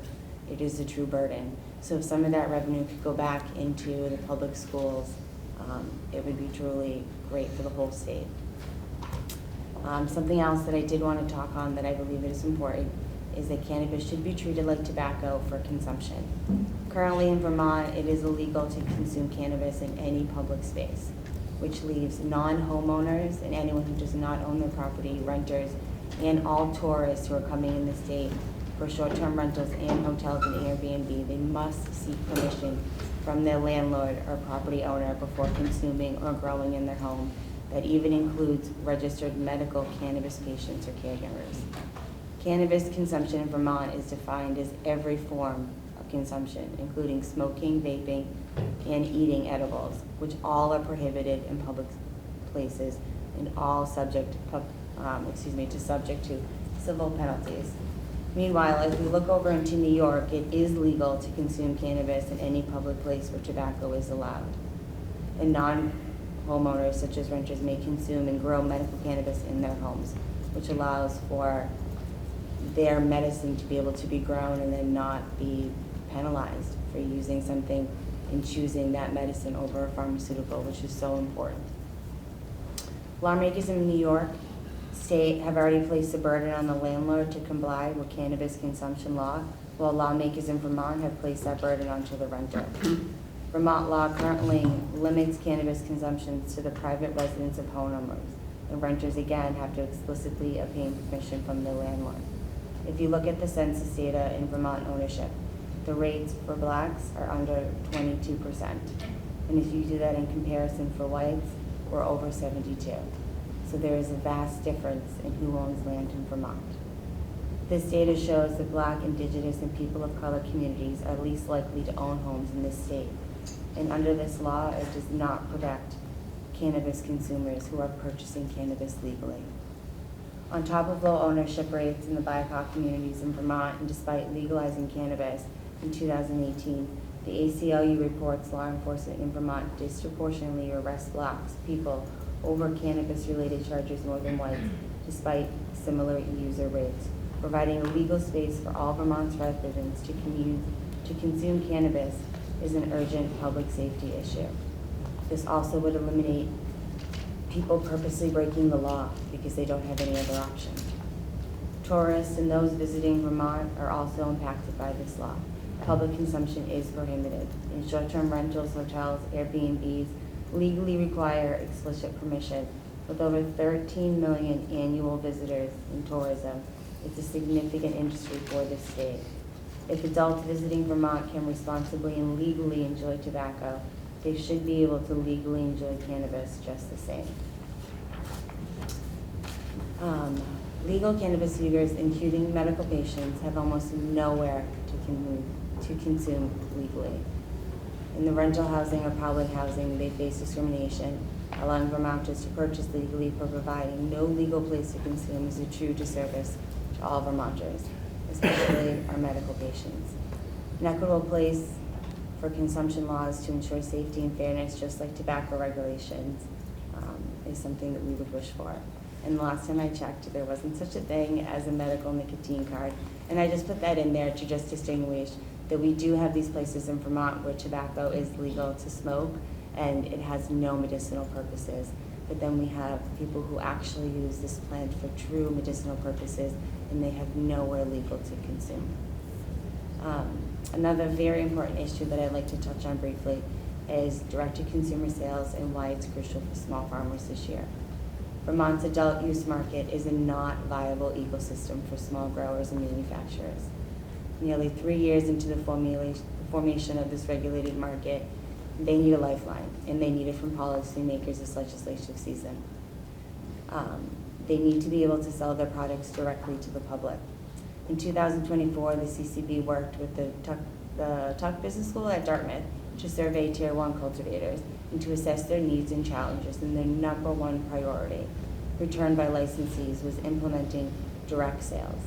it is a true burden. So if some of that revenue could go back into the public schools, it would be truly great for the whole state. Something else that I did want to talk on that I believe is important is that cannabis should be treated like tobacco for consumption. Currently in Vermont, it is illegal to consume cannabis in any public space, which leaves non-homeowners and anyone who does not own their property, renters, and all tourists who are coming in the state for short-term rentals and hotels and Airbnb, they must seek permission from their landlord or property owner before consuming or growing in their home. That even includes registered medical cannabis patients or caregivers. Cannabis consumption in Vermont is defined as every form of consumption, including smoking, vaping, and eating edibles, which all are prohibited in public places and all subject to civil penalties. Meanwhile, if we look over into New York, it is legal to consume cannabis in any public place where tobacco is allowed. And non-homeowners, such as renters, may consume and grow medical cannabis in their homes, which allows for their medicine to be able to be grown and then not be penalized for using something and choosing that medicine over a pharmaceutical, which is so important. Lawmakers in New York State have already placed a burden on the landlord to comply with cannabis consumption law, while lawmakers in Vermont have placed that burden onto the renter. Vermont law currently limits cannabis consumption to the private residence of homeowners, and renters again have to explicitly obtain permission from their landlord. If you look at the census data in Vermont ownership, the rates for blacks are under 22%. And if you do that in comparison for whites, we're over 72. So there is a vast difference in who owns land in Vermont. This data shows that Black, Indigenous, and people of color communities are least likely to own homes in this state. And under this law, it does not protect cannabis consumers who are purchasing cannabis legally. On top of low ownership rates in the BIPOC communities in Vermont, and despite legalizing cannabis in 2018, the ACLU reports law enforcement in Vermont disproportionately arrests Blacks, people, over cannabis-related charges more than whites, despite similar user rates. Providing a legal space for all Vermont's residents to consume cannabis is an urgent public safety issue. This also would eliminate people purposely breaking the law because they don't have any other option. Tourists and those visiting Vermont are also impacted by this law. Public consumption is prohibited. In short-term rentals, hotels, Airbnbs legally require explicit permission. With over 13 million annual visitors in tourism, it's a significant industry for this state. If adults visiting Vermont can responsibly and legally enjoy tobacco, they should be able to legally enjoy cannabis just the same. Legal cannabis users, including medical patients, have almost nowhere to consume legally. In the rental housing or public housing, they face discrimination, allowing Vermonters to purchase legally for providing no legal place to consume is a true disservice to all Vermonters, especially our medical patients. An equitable place for consumption laws to ensure safety and fairness, just like tobacco regulations, is something that we would wish for. And the last time I checked, there wasn't such a thing as a medical nicotine card. And I just put that in there to just distinguish that we do have these places in Vermont where tobacco is legal to smoke and it has no medicinal purposes. But then we have people who actually use this plant for true medicinal purposes and they have nowhere legal to consume. Another very important issue that I'd like to touch on briefly is direct-to-consumer sales and why it's crucial for small farmers this year. Vermont's adult use market is a not viable ecosystem for small growers and manufacturers. Nearly 3 years into the formation of this regulated market, they need a lifeline, and they need it from policymakers this legislative season. They need to be able to sell their products directly to the public. In 2024, the CCB worked with the Tuck Business School at Dartmouth to survey Tier 1 cultivators and to assess their needs and challenges, and their number one priority, returned by licensees, was implementing direct sales.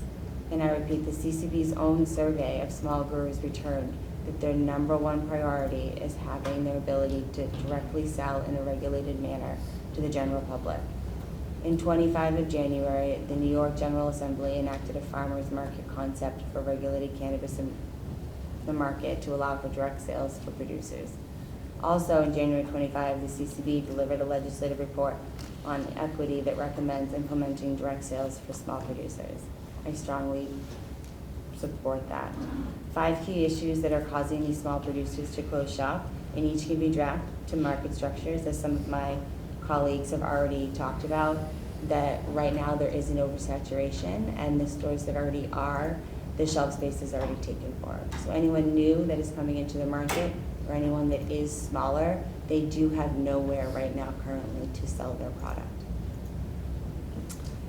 And I repeat, the CCB's own survey of small growers returned that their number one priority is having their ability to directly sell in a regulated manner to the general public. In 25 of January, the New York General Assembly enacted a farmers market concept for regulated cannabis in the market to allow for direct sales for producers. Also, in January 25, the CCB delivered a legislative report on equity that recommends implementing direct sales for small producers. I strongly support that. 5 key issues that are causing these small producers to close shop, and each can be tracked to market structures, as some of my colleagues have already talked about, that right now there is an oversaturation, and the stores that already are, the shelf space is already taken for. So anyone new that is coming into the market, or anyone that is smaller, they do have nowhere right now currently to sell their product.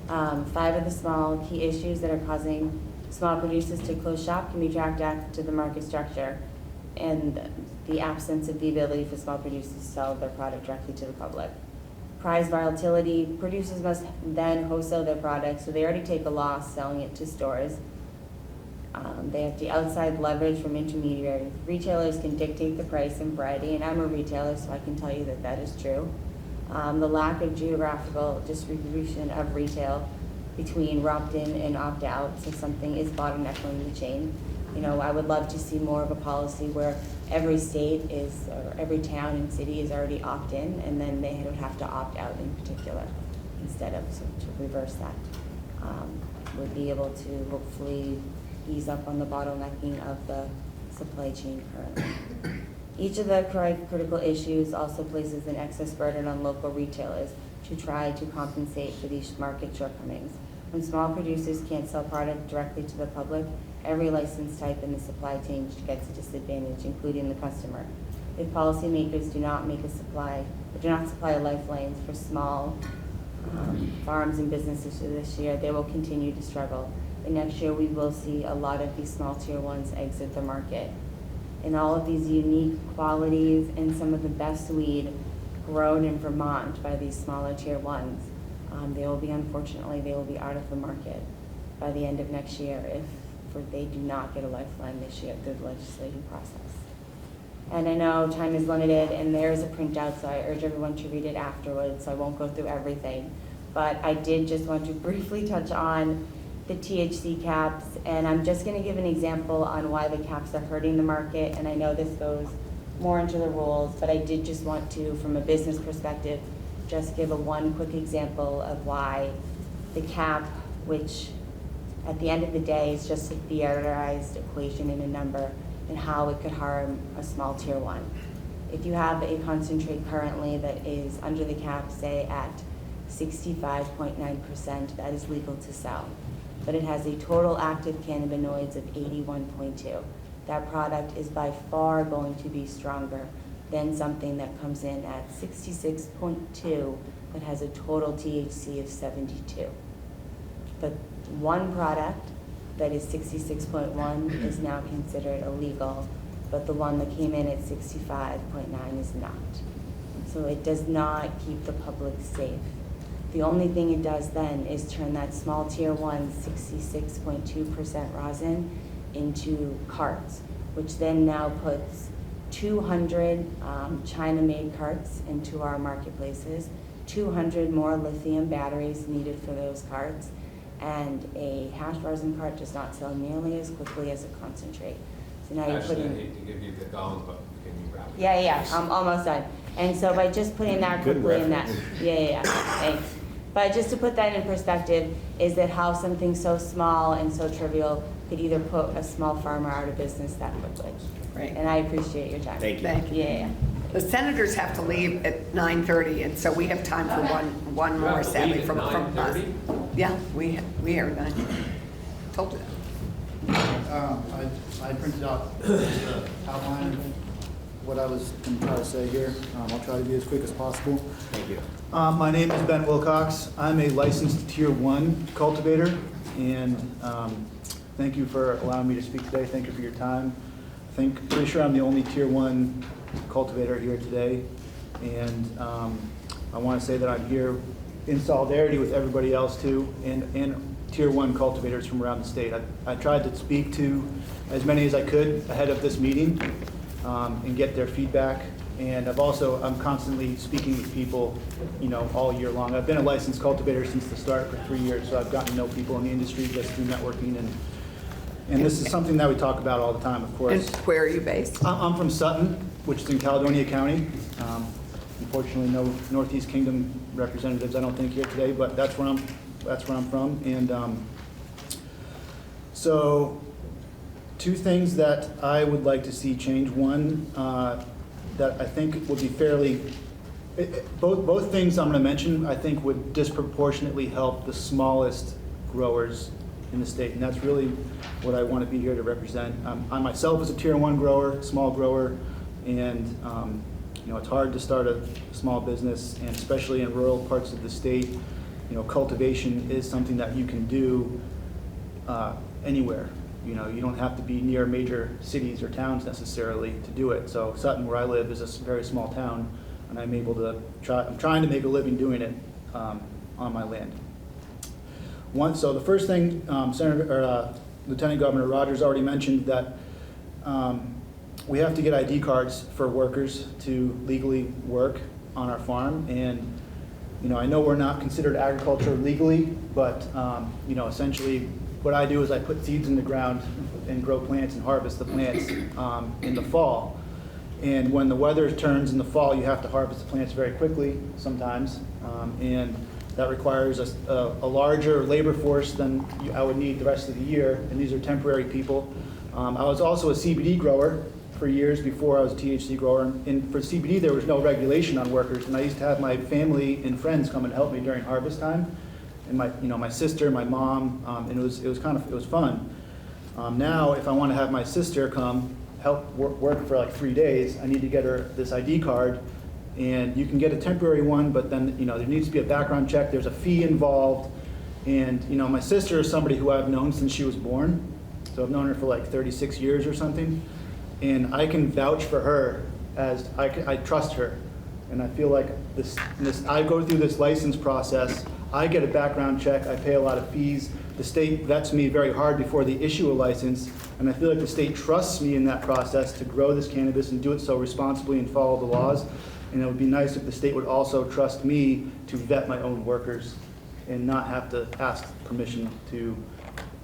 5 of the small key issues that are causing small producers to close shop can be tracked back to the market structure and the absence of the ability for small producers to sell their product directly to the public. Price volatility, producers must then wholesale their products, so they already take a loss selling it to stores. They have the outside leverage from intermediaries. Retailers can dictate the price and variety, and I'm a retailer, so I can tell you that that is true. The lack of geographical distribution of retail between opt-in and opt-out, so something is bottlenecking the chain. You know, I would love to see more of a policy where every state is, or every town and city is already opt-in, and then they would have to opt out in particular, instead of, so to reverse that. Would be able to hopefully ease up on the bottlenecking of the supply chain currently. Each of the critical issues also places an excess burden on local retailers to try to compensate for these market shortcomings. When small producers can't sell product directly to the public, every license type in the supply chain gets a disadvantage, including the customer. If policymakers do not supply lifelines for small farms and businesses this year, they will continue to struggle. And next year, we will see a lot of these small tier ones exit the market. And all of these unique qualities and some of the best weed grown in Vermont by these smaller tier ones, unfortunately, they will be out of the market by the end of next year if they do not get a lifeline this year through the legislative process. And I know time is limited and there is a printout, so I urge everyone to read it afterwards, so I won't go through everything. But I did just want to briefly touch on the THC caps, and I'm just going to give an example on why the caps are hurting the market, and I know this goes more into the rules, but I did just want to, from a business perspective, just give one quick example of why the cap, which at the end of the day is just a theorized equation in a number, and how it could harm a small tier one. If you have a concentrate currently that is under the cap, say at 65.9%, that is legal to sell. But it has a total active cannabinoids of 81.2. That product is by far going to be stronger than something that comes in at 66.2 but has a total THC of 72. The one product that is 66.1 is now considered illegal, but the one that came in at 65.9 is not. So it does not keep the public safe. The only thing it does then is turn that small tier one 66.2% rosin into carts, which then now puts 200 China-made carts into our marketplaces, 200 more lithium batteries needed for those carts, and a hash resin cart does not sell nearly as quickly as a concentrate. So now you're
Actually, I
putting.
hate to give you the gong, but can you wrap it?
Yeah, I'm almost done. And so by just putting that
Good
quickly in that,
reference.
yeah, thanks. But just to put that in perspective, is that how something so small and so trivial could either put a small farmer out of business that quickly.
Right.
And I appreciate your time.
Thank you.
Thank you.
Yeah.
The senators have to leave at 9:30, and so we have time for one
You
more,
have to
sadly,
leave at
from us.
9:30?
Yeah, we are 9:30. Told you that.
I printed out the outline of what I was going to try to say here. I'll try to be as quick as possible.
Thank you.
My name is Ben Wilcox. I'm a licensed Tier 1 cultivator, and thank you for allowing me to speak today. Thank you for your time. Pretty sure I'm the only Tier 1 cultivator here today, and I want to say that I'm here in solidarity with everybody else too, and Tier 1 cultivators from around the state. I tried to speak to as many as I could ahead of this meeting and get their feedback. And I'm constantly speaking with people, all year long. I've been a licensed cultivator since the start for 3 years, so I've gotten to know people in the industry just through networking. And this is something that we talk about all the time, of course.
And where are you based?
I'm from Sutton, which is in Caledonia County. Unfortunately, no Northeast Kingdom representatives, I don't think, here today, but that's where I'm from. And so, two things that I would like to see change. One, that I think would be both things I'm going to mention, I think would disproportionately help the smallest growers in the state, and that's really what I want to be here to represent. I myself is a Tier 1 grower, small grower, and it's hard to start a small business, and especially in rural parts of the state, cultivation is something that you can do anywhere. You don't have to be near major cities or towns necessarily to do it. So Sutton, where I live, is a very small town, and I'm trying to make a living doing it on my land. So the first thing, Lieutenant Governor Rogers already mentioned that we have to get ID cards for workers to legally work on our farm. And I know we're not considered agriculture legally, but essentially what I do is I put seeds in the ground and grow plants and harvest the plants in the fall. And when the weather turns in the fall, you have to harvest the plants very quickly sometimes. And that requires a larger labor force than I would need the rest of the year. And these are temporary people. I was also a CBD grower for years before I was a THC grower. And for CBD, there was no regulation on workers. And I used to have my family and friends come and help me during harvest time. And my sister, my mom, and it was fun. Now, if I want to have my sister come help work for like 3 days, I need to get her this ID card, and you can get a temporary one, but then there needs to be a background check. There's a fee involved, and my sister is somebody who I've known since she was born, so I've known her for like 36 years or something, and I can vouch for her as I trust her, and I feel like I go through this license process. I get a background check, I pay a lot of fees. The state vets me very hard before they issue a license, and I feel like the state trusts me in that process to grow this cannabis and do it so responsibly and follow the laws. And it would be nice if the state would also trust me to vet my own workers and not have to ask permission to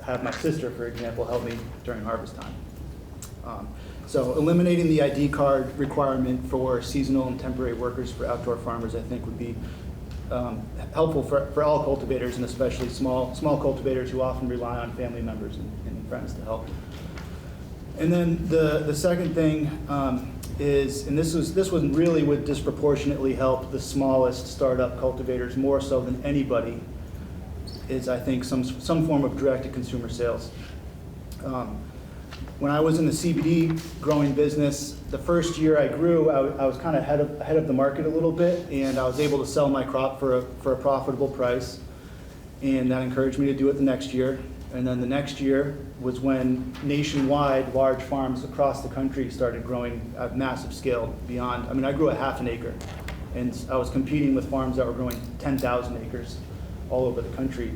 have my sister, for example, help me during harvest time. So eliminating the ID card requirement for seasonal and temporary workers for outdoor farmers, I think, would be helpful for all cultivators, and especially small cultivators who often rely on family members and friends to help. And then the second thing is, and this one really would disproportionately help the smallest startup cultivators more so than anybody, is I think some form of direct-to-consumer sales. When I was in the CBD growing business, the first year I grew, I was kind of ahead of the market a little bit, and I was able to sell my crop for a profitable price, and that encouraged me to do it the next year. And then the next year was when nationwide large farms across the country started growing at massive scale beyond. I mean, I grew a half an acre, and I was competing with farms that were growing 10,000 acres all over the country.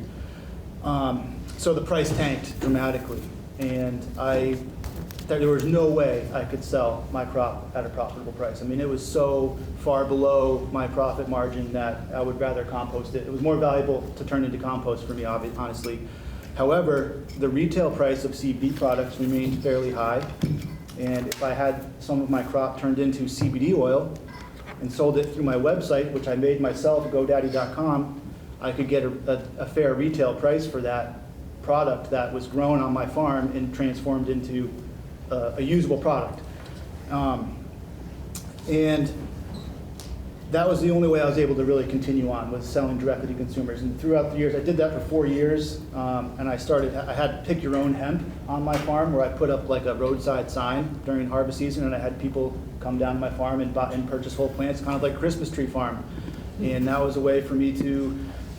So the price tanked dramatically, and I there was no way I could sell my crop at a profitable price. I mean, it was so far below my profit margin that I would rather compost it. It was more valuable to turn into compost for me, honestly. However, the retail price of CBD products remained fairly high. And if I had some of my crop turned into CBD oil and sold it through my website, which I made myself, GoDaddy.com, I could get a fair retail price for that product that was grown on my farm and transformed into a usable product. And that was the only way I was able to really continue on, was selling directly to consumers. And throughout the years, I did that for 4 years, and I had pick your own hemp on my farm, where I put up like a roadside sign during harvest season, and I had people come down to my farm and purchase whole plants, kind of like Christmas tree farm. And that was a way for me to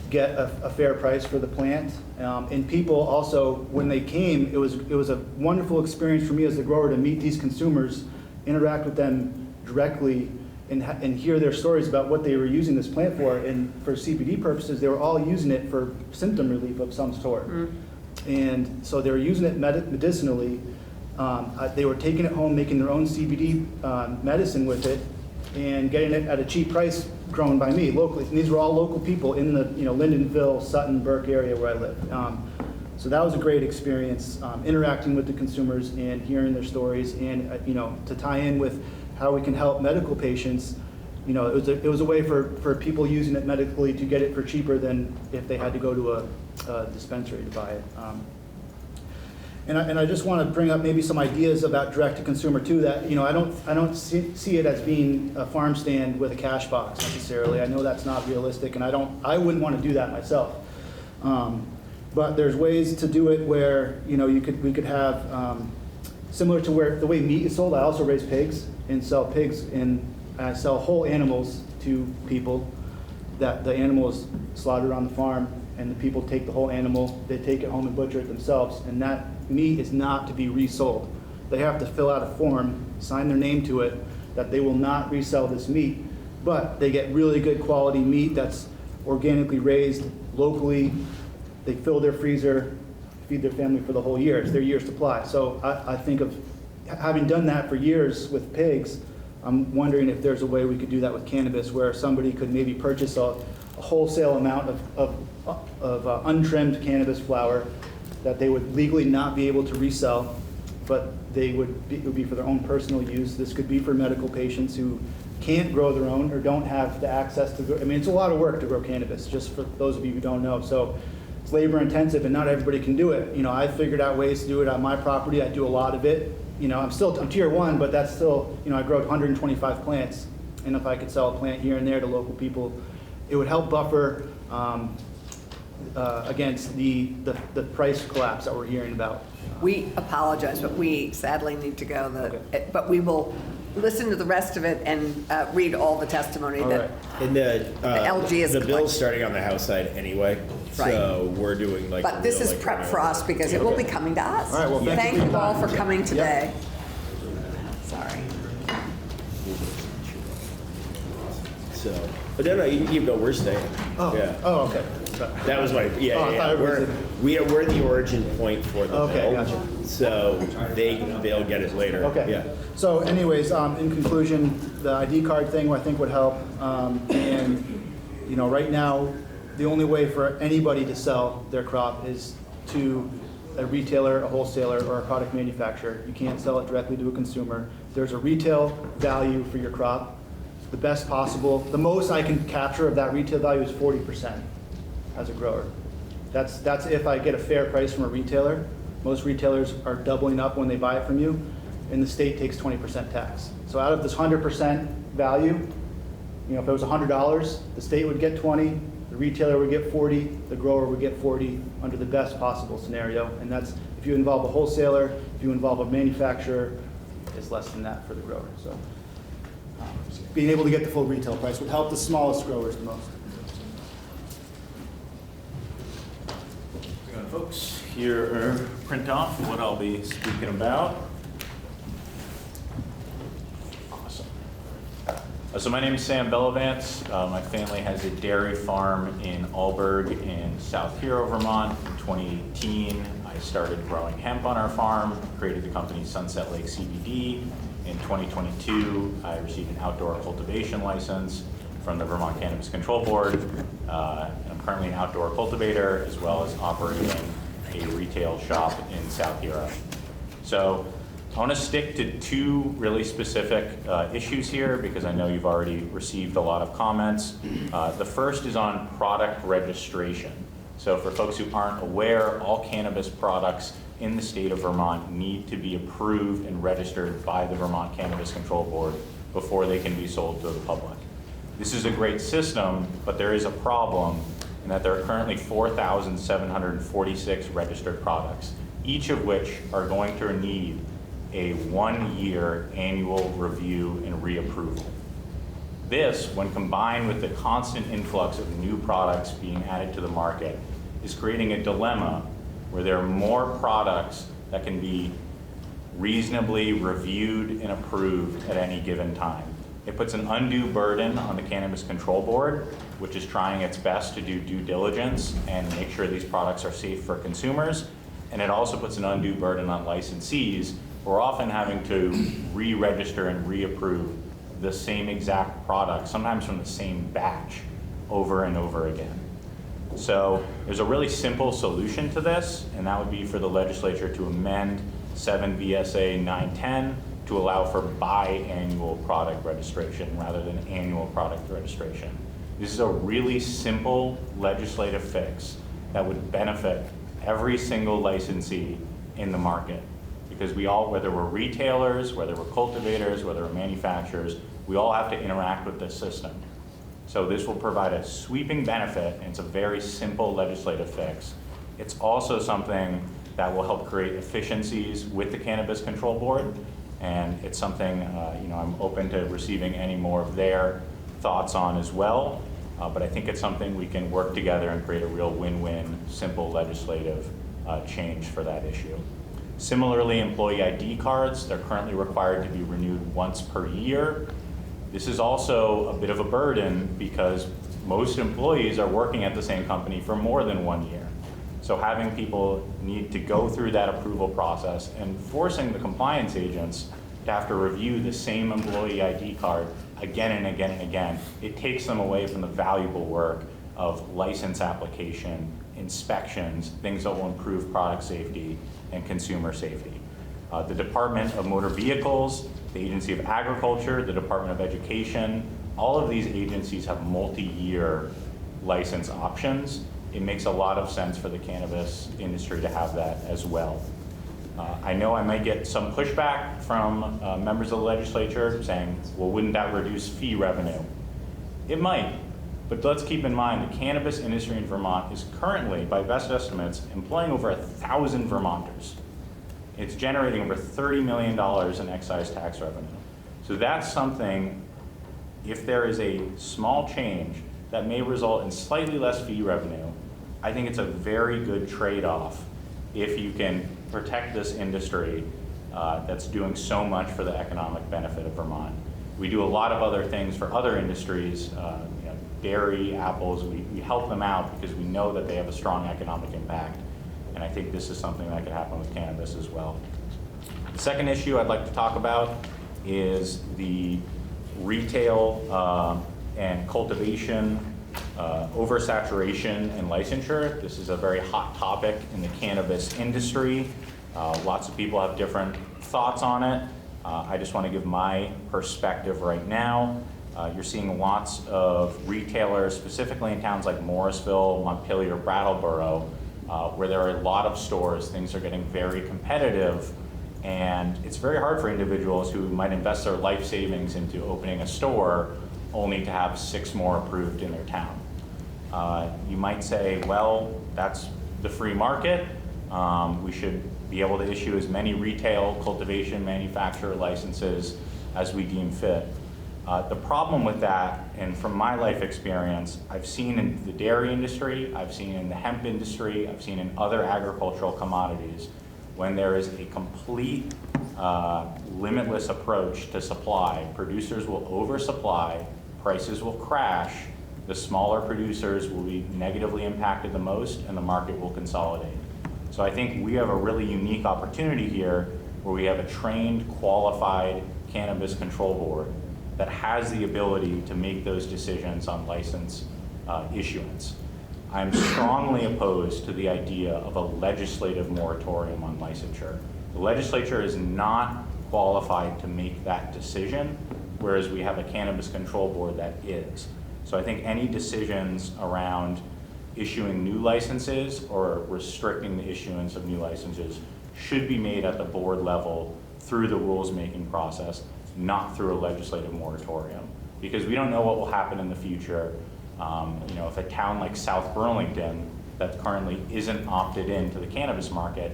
get a fair price for the plant. And people also, when they came, it was a wonderful experience for me as the grower to meet these consumers, interact with them directly, and hear their stories about what they were using this plant for. And for CBD purposes, they were all using it for symptom relief of some sort. And so they were using it medicinally. They were taking it home, making their own CBD medicine with it, and getting it at a cheap price, grown by me locally. And these were all local people in the Lyndonville, Sutton, Burke area where I live. So that was a great experience, interacting with the consumers and hearing their stories, and to tie in with how we can help medical patients. It was a way for people using it medically to get it for cheaper than if they had to go to a dispensary to buy it. And I just want to bring up maybe some ideas about direct-to-consumer too. That I don't see it as being a farm stand with a cash box necessarily. I know that's not realistic, and I wouldn't want to do that myself. But there's ways to do it where we could have similar to the way meat is sold. I also raise pigs and sell pigs, and I sell whole animals to people. That the animal is slaughtered on the farm, and the people take the whole animal, they take it home and butcher it themselves, and that meat is not to be resold. They have to fill out a form, sign their name to it, that they will not resell this meat, but they get really good quality meat that's organically raised locally. They fill their freezer, feed their family for the whole year. It's their year's supply. So I think of having done that for years with pigs, I'm wondering if there's a way we could do that with cannabis, where somebody could maybe purchase a wholesale amount of untrimmed cannabis flower that they would legally not be able to resell, but it would be for their own personal use. This could be for medical patients who can't grow their own or don't have the access to grow. I mean, it's a lot of work to grow cannabis, just for those of you who don't know. So it's labor intensive, and not everybody can do it. I figured out ways to do it on my property. I do a lot of it. I'm tier 1, but that's still, I grow 125 plants. And if I could sell a plant here and there to local people, it would help buffer against the price collapse that we're hearing about.
We apologize, but we sadly need to go. But we will listen to the rest of it and read all the testimony that
And the
LG is
the bill's starting on the House side anyway, so we're doing like.
But this is prep for us because it will be coming to us.
All right, well,
thank you all for coming today. Sorry.
So, but no, you can keep going. We're staying.
Oh.
Yeah.
Oh, okay.
That was my We're the origin point for the bill.
Gotcha.
So they'll get it later.
Okay.
Yeah.
So, anyways, in conclusion, the ID card thing I think would help. And right now, the only way for anybody to sell their crop is to a retailer, a wholesaler, or a product manufacturer. You can't sell it directly to a consumer. There's a retail value for your crop, the best possible. The most I can capture of that retail value is 40% as a grower. That's if I get a fair price from a retailer. Most retailers are doubling up when they buy it from you, and the state takes 20% tax. So out of this 100% value, if it was $100, the state would get 20, the retailer would get 40, the grower would get 40 under the best possible scenario. And that's if you involve a wholesaler, if you involve a manufacturer, it's less than that for the grower. So being able to get the full retail price would help the smallest growers the most.
Folks, here are print off what I'll be speaking about. Awesome. So my name is Sam Bellavance. My family has a dairy farm in Alburg in South Hero, Vermont. In 2018, I I started growing hemp on our farm, created the company Sunset Lake CBD. In 2022, I received an outdoor cultivation license from the Vermont Cannabis Control Board. I'm currently an outdoor cultivator as well as operating a retail shop in South Europe. So I want to stick to two really specific issues here because I know you've already received a lot of comments. The first is on product registration. So for folks who aren't aware, all cannabis products in the state of Vermont need to be approved and registered by the Vermont Cannabis Control Board before they can be sold to the public. This is a great system, but there is a problem in that there are currently 4,746 registered products, each of which are going to need a 1-year annual review and reapproval. This, when combined with the constant influx of new products being added to the market, is creating a dilemma where there are more products that can be reasonably reviewed and approved at any given time. It puts an undue burden on the Cannabis Control Board, which is trying its best to do due diligence and make sure these products are safe for consumers. And it also puts an undue burden on licensees who are often having to re-register and reapprove the same exact product, sometimes from the same batch, over and over again. So there's a really simple solution to this, and that would be for the legislature to amend 7 VSA 910 to allow for biannual product registration rather than annual product registration. This is a really simple legislative fix that would benefit every single licensee in the market. Because we all, whether we're retailers, whether we're cultivators, whether we're manufacturers, we all have to interact with this system. So this will provide a sweeping benefit, and it's a very simple legislative fix. It's also something that will help create efficiencies with the Cannabis Control Board, and it's something I'm open to receiving any more of their thoughts on as well. But I think it's something we can work together and create a real win-win, simple legislative change for that issue. Similarly, employee ID cards, they're currently required to be renewed once per year. This is also a bit of a burden because most employees are working at the same company for more than 1 year. So having people need to go through that approval process and forcing the compliance agents to have to review the same employee ID card again and again and again, it takes them away from the valuable work of license application, inspections, things that will improve product safety and consumer safety. The Department of Motor Vehicles, the Agency of Agriculture, the Department of Education, all of these agencies have multi-year license options. It makes a lot of sense for the cannabis industry to have that as well. I know I might get some pushback from members of the legislature saying, well, wouldn't that reduce fee revenue? It might, but let's keep in mind the cannabis industry in Vermont is currently, by best estimates, employing over 1,000 Vermonters. It's generating over $30 million in excise tax revenue. So that's something, if there is a small change that may result in slightly less fee revenue, I think it's a very good trade-off if you can protect this industry that's doing so much for the economic benefit of Vermont. We do a lot of other things for other industries, dairy, apples, we help them out because we know that they have a strong economic impact. And I think this is something that could happen with cannabis as well. The second issue I'd like to talk about is the retail and cultivation oversaturation and licensure. This is a very hot topic in the cannabis industry. Lots of people have different thoughts on it. I just want to give my perspective right now. You're seeing lots of retailers, specifically in towns like Morrisville, Montpelier, Brattleboro, where there are a lot of stores. Things are getting very competitive, and it's very hard for individuals who might invest their life savings into opening a store only to have 6 more approved in their town. You might say, well, that's the free market. We should be able to issue as many retail, cultivation, manufacturer licenses as we deem fit. The problem with that, and from my life experience, I've seen in the dairy industry, I've seen in the hemp industry, I've seen in other agricultural commodities, when there is a complete limitless approach to supply, producers will oversupply, prices will crash, the smaller producers will be negatively impacted the most, and the market will consolidate. So I think we have a really unique opportunity here where we have a trained, qualified cannabis control board that has the ability to make those decisions on license issuance. I'm strongly opposed to the idea of a legislative moratorium on licensure. The legislature is not qualified to make that decision, whereas we have a cannabis control board that is. So I think any decisions around issuing new licenses or restricting the issuance of new licenses should be made at the board level through the rules-making process, not through a legislative moratorium. Because we don't know what will happen in the future. You know, if a town like South Burlington that currently isn't opted into the cannabis market,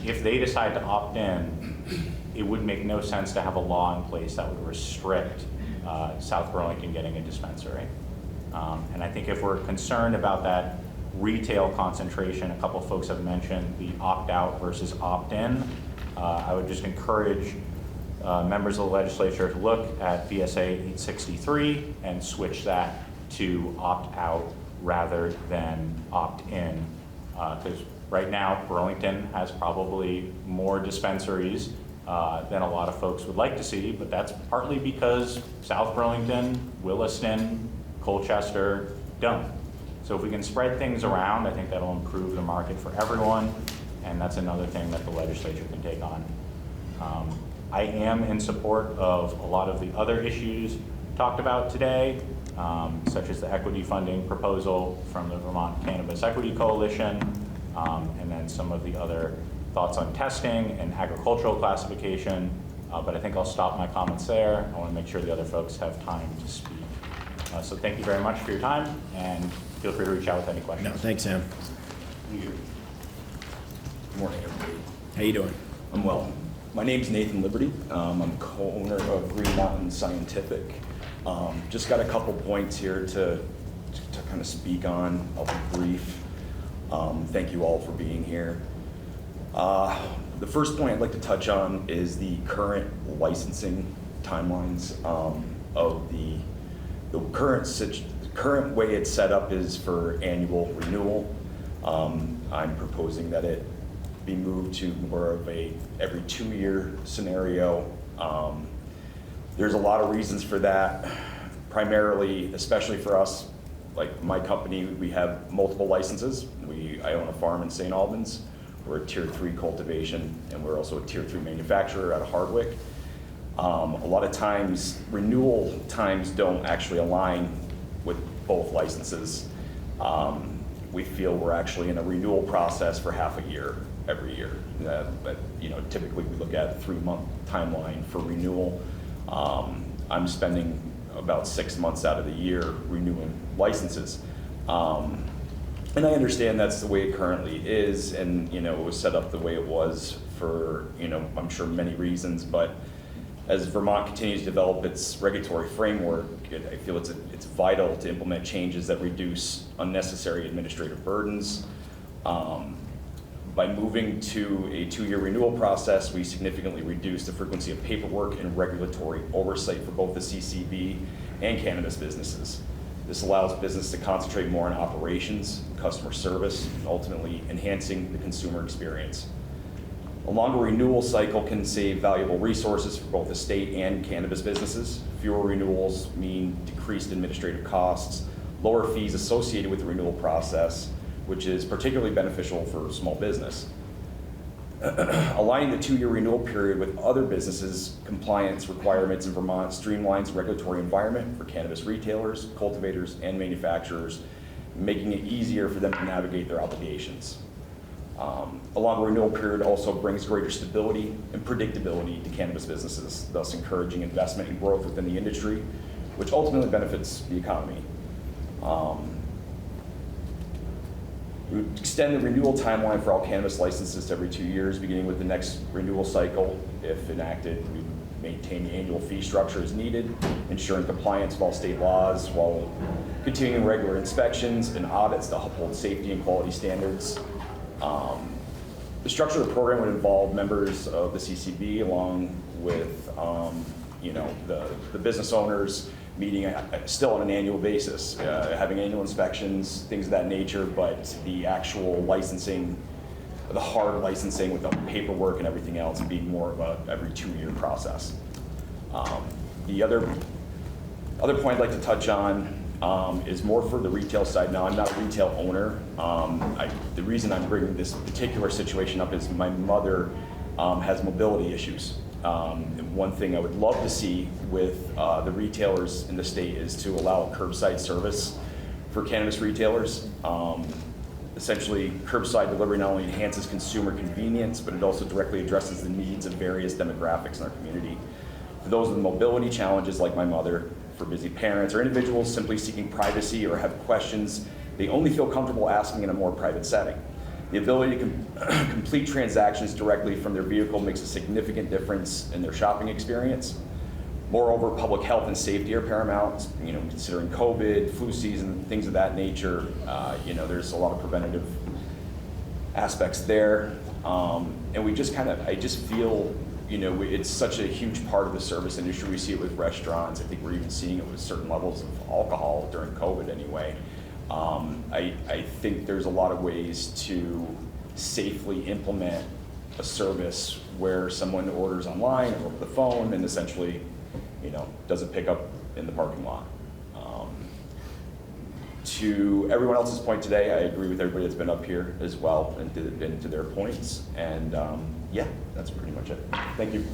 if they decide to opt in, it would make no sense to have a law in place that would restrict South Burlington getting a dispensary. And I think if we're concerned about that retail concentration, a couple folks have mentioned the opt-out versus opt-in. I would just encourage members of the legislature to look at VSA 863 and switch that to opt-out rather than opt-in. Because right now, Burlington has probably more dispensaries than a lot of folks would like to see, but that's partly because South Burlington, Williston, Colchester don't. So if we can spread things around, I think that'll improve the market for everyone, and that's another thing that the legislature can take on. I am in support of a lot of the other issues talked about today, such as the equity funding proposal from the Vermont Cannabis Equity Coalition, and then some of the other thoughts on testing and agricultural classification. But I think I'll stop my comments there. I want to make sure the other folks have time to speak. So thank you very much for your time, and feel free to reach out with any questions.
No, thanks, Sam.
Good morning, everybody.
How you doing?
I'm well. My name's Nathan Liberty. I'm co-owner of Green Mountain Scientific. Just got a couple points here to kind of speak on. I'll be brief. Thank you all for being here. The first point I'd like to touch on is the current licensing timelines of the current way it's set up is for annual renewal. I'm proposing that it be moved to more of a every 2-year scenario. There's a lot of reasons for that. Primarily, especially for us, like my company, we have multiple licenses. I own a farm in St. Albans. We're a Tier 3 cultivation, and we're also a Tier 3 manufacturer out of Hardwick. A lot of times, renewal times don't actually align with both licenses. We feel we're actually in a renewal process for half a year every year. But typically we look at a 3-month timeline for renewal. I'm spending about 6 months out of the year renewing licenses. And I understand that's the way it currently is, and it was set up the way it was for I'm sure many reasons, but as Vermont continues to develop its regulatory framework, I feel it's vital to implement changes that reduce unnecessary administrative burdens. By moving to a 2-year renewal process, we significantly reduce the frequency of paperwork and regulatory oversight for both the CCB and cannabis businesses. This allows business to concentrate more on operations, customer service, and ultimately enhancing the consumer experience. A longer renewal cycle can save valuable resources for both the state and cannabis businesses. Fewer renewals mean decreased administrative costs, lower fees associated with the renewal process, which is particularly beneficial for small business. Aligning the 2-year renewal period with other businesses' compliance requirements in Vermont streamlines the regulatory environment for cannabis retailers, cultivators, and manufacturers, making it easier for them to navigate their obligations. A longer renewal period also brings greater stability and predictability to cannabis businesses, thus encouraging investment and growth within the industry, which ultimately benefits the economy. We would extend the renewal timeline for all cannabis licenses to every 2 years, beginning with the next renewal cycle. If enacted, we maintain the annual fee structure as needed, ensuring compliance with all state laws while continuing regular inspections and audits to uphold safety and quality standards. The structure of the program would involve members of the CCB along with the business owners meeting still on an annual basis, having annual inspections, things of that nature, but the actual licensing the hard licensing with the paperwork and everything else being more of a every 2-year process. The other point I'd like to touch on is more for the retail side. Now, I'm not a retail owner. The reason I'm bringing this particular situation up is my mother has mobility issues. And one thing I would love to see with the retailers in the state is to allow curbside service for cannabis retailers. Essentially, curbside delivery not only enhances consumer convenience, but it also directly addresses the needs of various demographics in our community. For those with mobility challenges like my mother, for busy parents, or individuals simply seeking privacy or have questions they only feel comfortable asking in a more private setting. The ability to complete transactions directly from their vehicle makes a significant difference in their shopping experience. Moreover, public health and safety are paramount, considering COVID, flu season, things of that nature. There's a lot of preventative aspects there. And I just feel, it's such a huge part of the service industry. We see it with restaurants. I think we're even seeing it with certain levels of alcohol during COVID anyway. I think there's a lot of ways to safely implement a service where someone orders online or over the phone and essentially, does a pickup in the parking lot. To everyone else's point today, I agree with everybody that's been up here as well and to their points. And yeah, that's pretty much it. Thank you.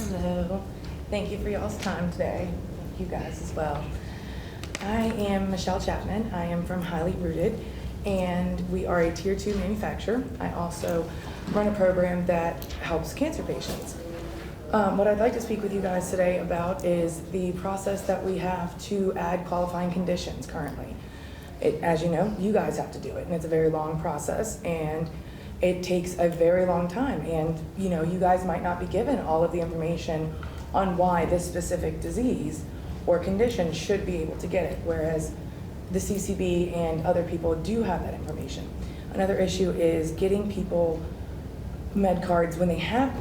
Hello. Thank you for y'all's time today. Thank you guys as well. I am Michelle Chapman. I am from Highly Rooted, and we are a Tier 2 manufacturer. I also run a program that helps cancer patients. What I'd like to speak with you guys today about is the process that we have to add qualifying conditions currently. As you know, you guys have to do it, and it's a very long process, and it takes a very long time. And you guys might not be given all of the information on why this specific disease or condition should be able to get it, whereas the CCB and other people do have that information. Another issue is getting people med cards when they have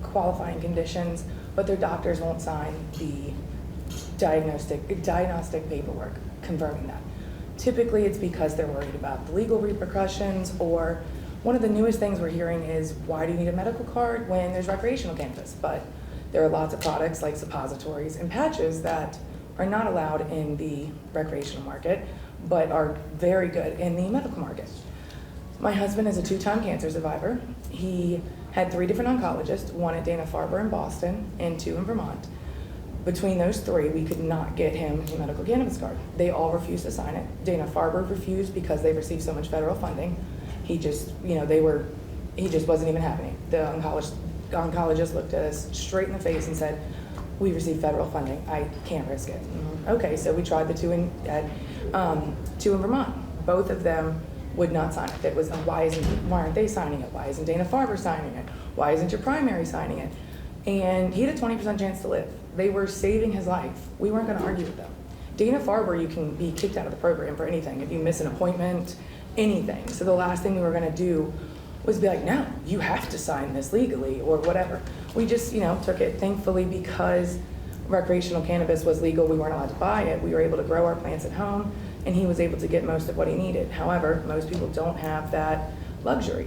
qualifying conditions, but their doctors won't sign the diagnostic paperwork confirming that. Typically, it's because they're worried about the legal repercussions, or one of the newest things we're hearing is, why do you need a medical card when there's recreational cannabis? But there are lots of products like suppositories and patches that are not allowed in the recreational market, but are very good in the medical market. My husband is a 2-time cancer survivor. He had 3 different oncologists, 1 at Dana-Farber in Boston and 2 in Vermont. Between those 3, we could not get him a medical cannabis card. They all refused to sign it. Dana-Farber refused because they received so much federal funding. He just, he just wasn't even happening. The oncologist looked at us straight in the face and said, "We received federal funding. I can't risk it." Okay, so we tried the 2 in Vermont. Both of them would not sign it. It was, why aren't they signing it? Why isn't Dana-Farber signing it? Why isn't your primary signing it? And he had a 20% chance to live. They were saving his life. We weren't going to argue with them. Dana-Farber, you can be kicked out of the program for anything. If you miss an appointment, anything. So the last thing we were going to do was be like, no, you have to sign this legally or whatever. We just, took it. Thankfully, because recreational cannabis was legal, we weren't allowed to buy it. We were able to grow our plants at home, and he was able to get most of what he needed. However, most people don't have that luxury.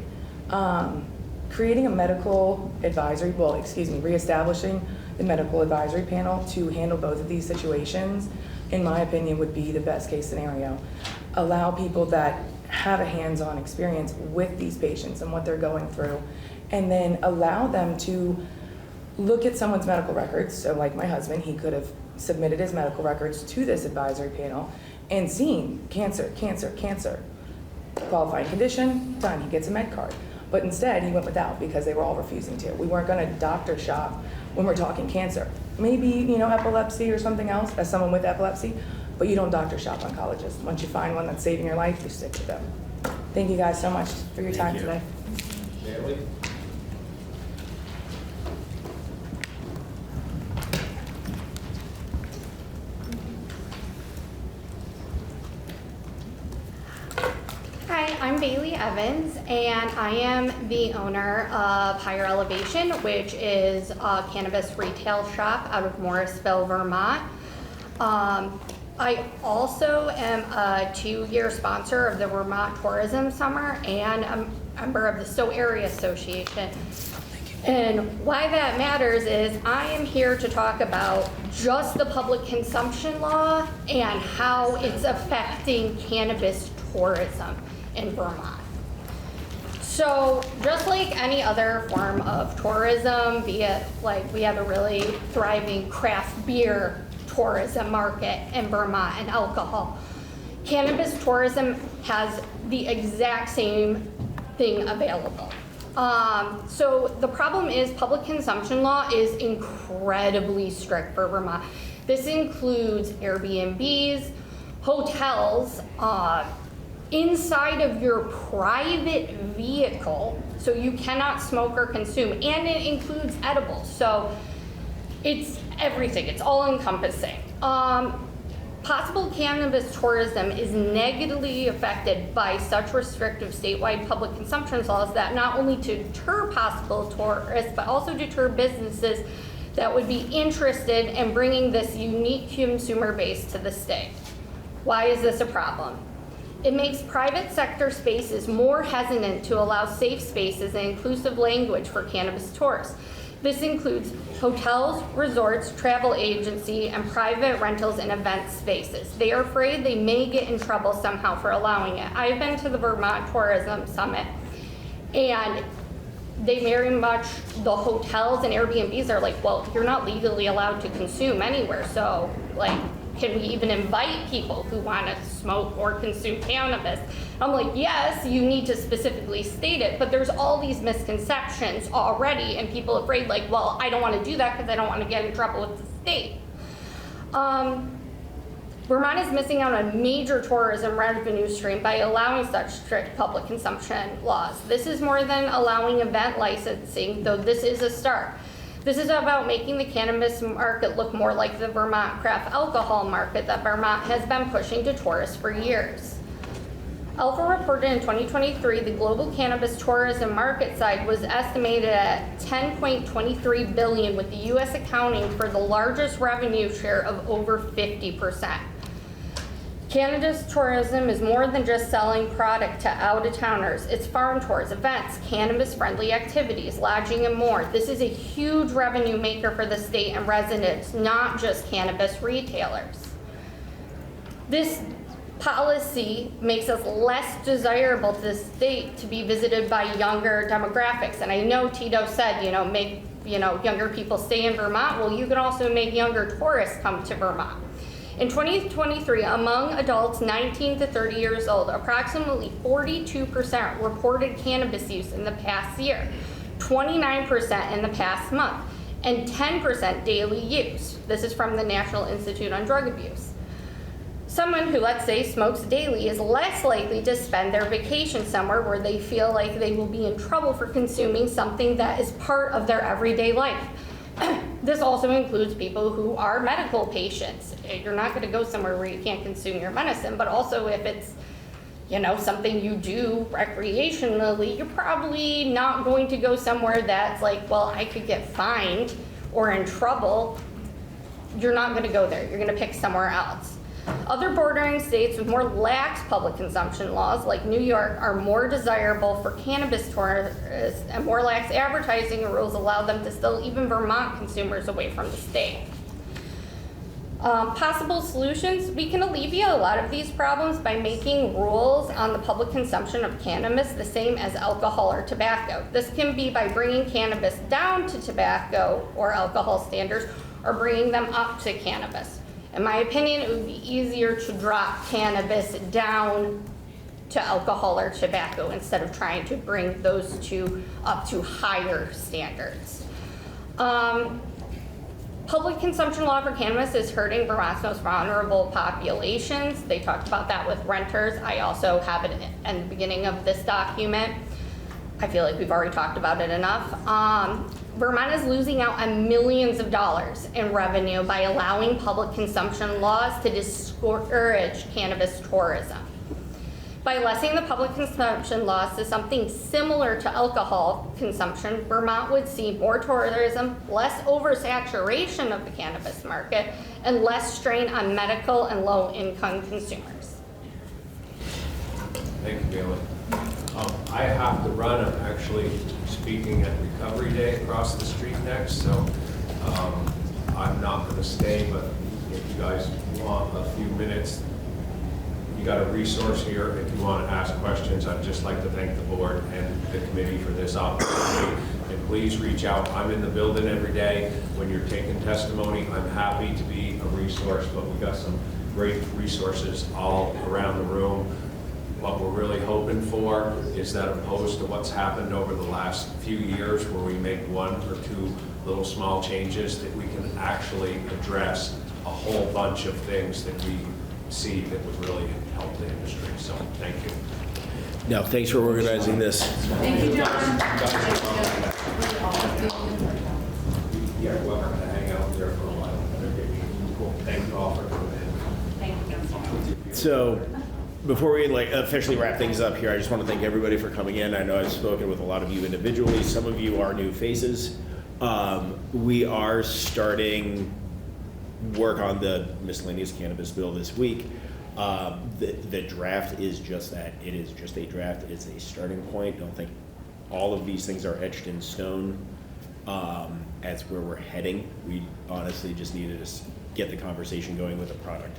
Creating a medical advisory, reestablishing the medical advisory panel to handle both of these situations, in my opinion, would be the best case scenario. Allow people that have a hands-on experience with these patients and what they're going through, and then allow them to look at someone's medical records. So like my husband, he could have submitted his medical records to this advisory panel and seen cancer, qualifying condition, done, he gets a med card. But instead, he went without because they were all refusing to. We weren't going to doctor shop when we're talking cancer. Maybe, epilepsy or something else, as someone with epilepsy, but you don't doctor shop oncologists. Once you find one that's saving your life, you stick with them. Thank you guys so much for your time today.
Natalie?
Hi, I'm I'm Bailey Evans, and I am the owner of Higher Elevation, which is a cannabis retail shop out of Morrisville, Vermont. I also am a 2-year sponsor of the Vermont Tourism Summer, and I'm a member of the Stowe Area Association. And why that matters is I am here to talk about just the public consumption law and how it's affecting cannabis tourism in Vermont. So just like any other form of tourism, be it like we have a really thriving craft beer tourism market in Vermont and alcohol, cannabis tourism has the exact same thing available. So the problem is public consumption law is incredibly strict for Vermont. This includes Airbnbs, hotels, inside of your private vehicle, so you cannot smoke or consume, and it includes edibles. So it's everything, it's all encompassing. Possible cannabis tourism is negatively affected by such restrictive statewide public consumption laws that not only deter possible tourists, but also deter businesses that would be interested in bringing this unique consumer base to the state. Why is this a problem? It makes private sector spaces more hesitant to allow safe spaces and inclusive language for cannabis tourists. This includes hotels, resorts, travel agency, and private rentals and event spaces. They are afraid they may get in trouble somehow for allowing it. I've been to the Vermont Tourism Summit, and they very much, the hotels and Airbnbs are like, well, you're not legally allowed to consume anywhere, so like, can we even invite people who want to smoke or consume cannabis? I'm like, yes, you need to specifically state it, but there's all these misconceptions already, and people afraid like, well, I don't want to do that because I don't want to get in trouble with the state. Vermont is missing out on a major tourism revenue stream by allowing such strict public consumption laws. This is more than allowing event licensing, though this is a start. This is about making the cannabis market look more like the Vermont craft alcohol market that Vermont has been pushing to tourists for years. Alpha reported in 2023 the global cannabis tourism market side was estimated at $10.23 billion, with the U.S. accounting for the largest revenue share of over 50%. Cannabis tourism is more than just selling product to out-of-towners. It's farm tours, events, cannabis-friendly activities, lodging, and more. This is a huge revenue maker for the state and residents, not just cannabis retailers. This policy makes us less desirable to the state to be visited by younger demographics. And I know Tito said, make younger people stay in Vermont. Well, you can also make younger tourists come to Vermont. In 2023, among adults 19 to 30 years old, approximately 42% reported cannabis use in the past year, 29% in the past month, and 10% daily use. This is from the National Institute on Drug Abuse. Someone who, let's say, smokes daily is less likely to spend their vacation somewhere where they feel like they will be in trouble for consuming something that is part of their everyday life. This also includes people who are medical patients. You're not going to go somewhere where you can't consume your medicine, but also if it's, something you do recreationally, you're probably not going to go somewhere that's like, well, I could get fined or in trouble. You're not going to go there. You're going to pick somewhere else. Other bordering states with more lax public consumption laws, like New York, are more desirable for cannabis tourists, and more lax advertising rules allow them to still even Vermont consumers away from the state. Possible solutions: we can alleviate a lot of these problems by making rules on the public consumption of cannabis the same as alcohol or tobacco. This can be by bringing cannabis down to tobacco or alcohol standards, or bringing them up to cannabis. In my opinion, it would be easier to drop cannabis down to alcohol or tobacco instead of trying to bring those two up to higher standards. Public consumption law for cannabis is hurting Vermont's most vulnerable populations. They talked about that with renters. I also have it in the beginning of this document. I feel like we've already talked about it enough. Vermont is losing out on millions of dollars in revenue by allowing public consumption laws to discourage cannabis tourism. By lessening the public consumption loss to something similar to alcohol consumption, Vermont would see more tourism, less oversaturation of the cannabis market, and less strain on medical and low-income consumers.
Thank you, Bailey. I have to run. I'm actually speaking at Recovery Day across the street next, so I'm not going to stay, but if you guys want a few minutes, you got a resource here. If you want to ask questions, I'd just like to thank the board and the committee for this opportunity. And please reach out. I'm in the building every day. When you're taking testimony, I'm happy to be a resource, but we've got some great resources all around the room. What we're really hoping for is that, opposed to what's happened over the last few years where we make one or two little small changes, that we can actually address a whole bunch of things that we see that would really help the industry. So thank you.
No, thanks for organizing this.
Thank you, John.
Yeah, welcome to hang out there for a while. Cool. Thank you all for coming in.
Thank you.
So, before we officially wrap things up here, I just want to thank everybody for coming in. I know I've spoken with a lot of you individually. Some of you are new faces. We are starting work on the miscellaneous cannabis bill this week. The draft is just that. It is just a draft. It's a starting point. Don't think all of these things are etched in stone as where we're heading. We honestly just needed to get the conversation going with the product.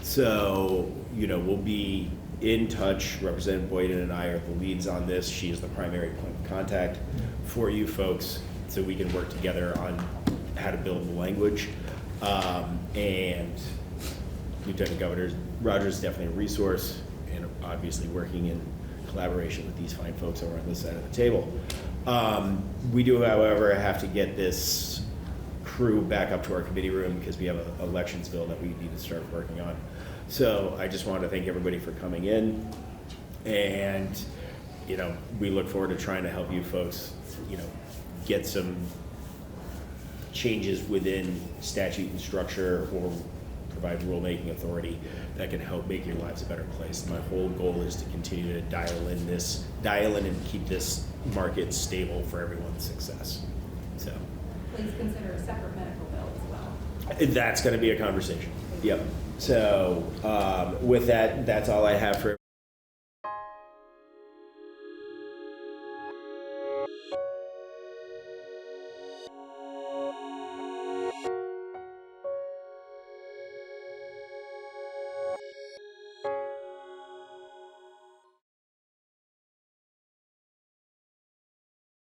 So, we'll be in touch. Representative Boyden and I are the leads on this. She is the primary point of contact for you folks, so we can work together on how to build the language. And Lieutenant Governor Rogers is definitely a resource, and obviously working in collaboration with these fine folks over on this side of the table. We do, however, have to get this crew back up to our committee room because we have an elections bill that we need to start working on. So I just wanted to thank everybody for coming in, and we look forward to trying to help you folks get some changes within statute and structure, or provide rulemaking authority that can help make your lives a better place. My whole goal is to continue to dial in and keep this market stable for everyone's success. So
Please consider a separate medical bill as well.
that's going to be a conversation. Yep. So with that, that's all I have for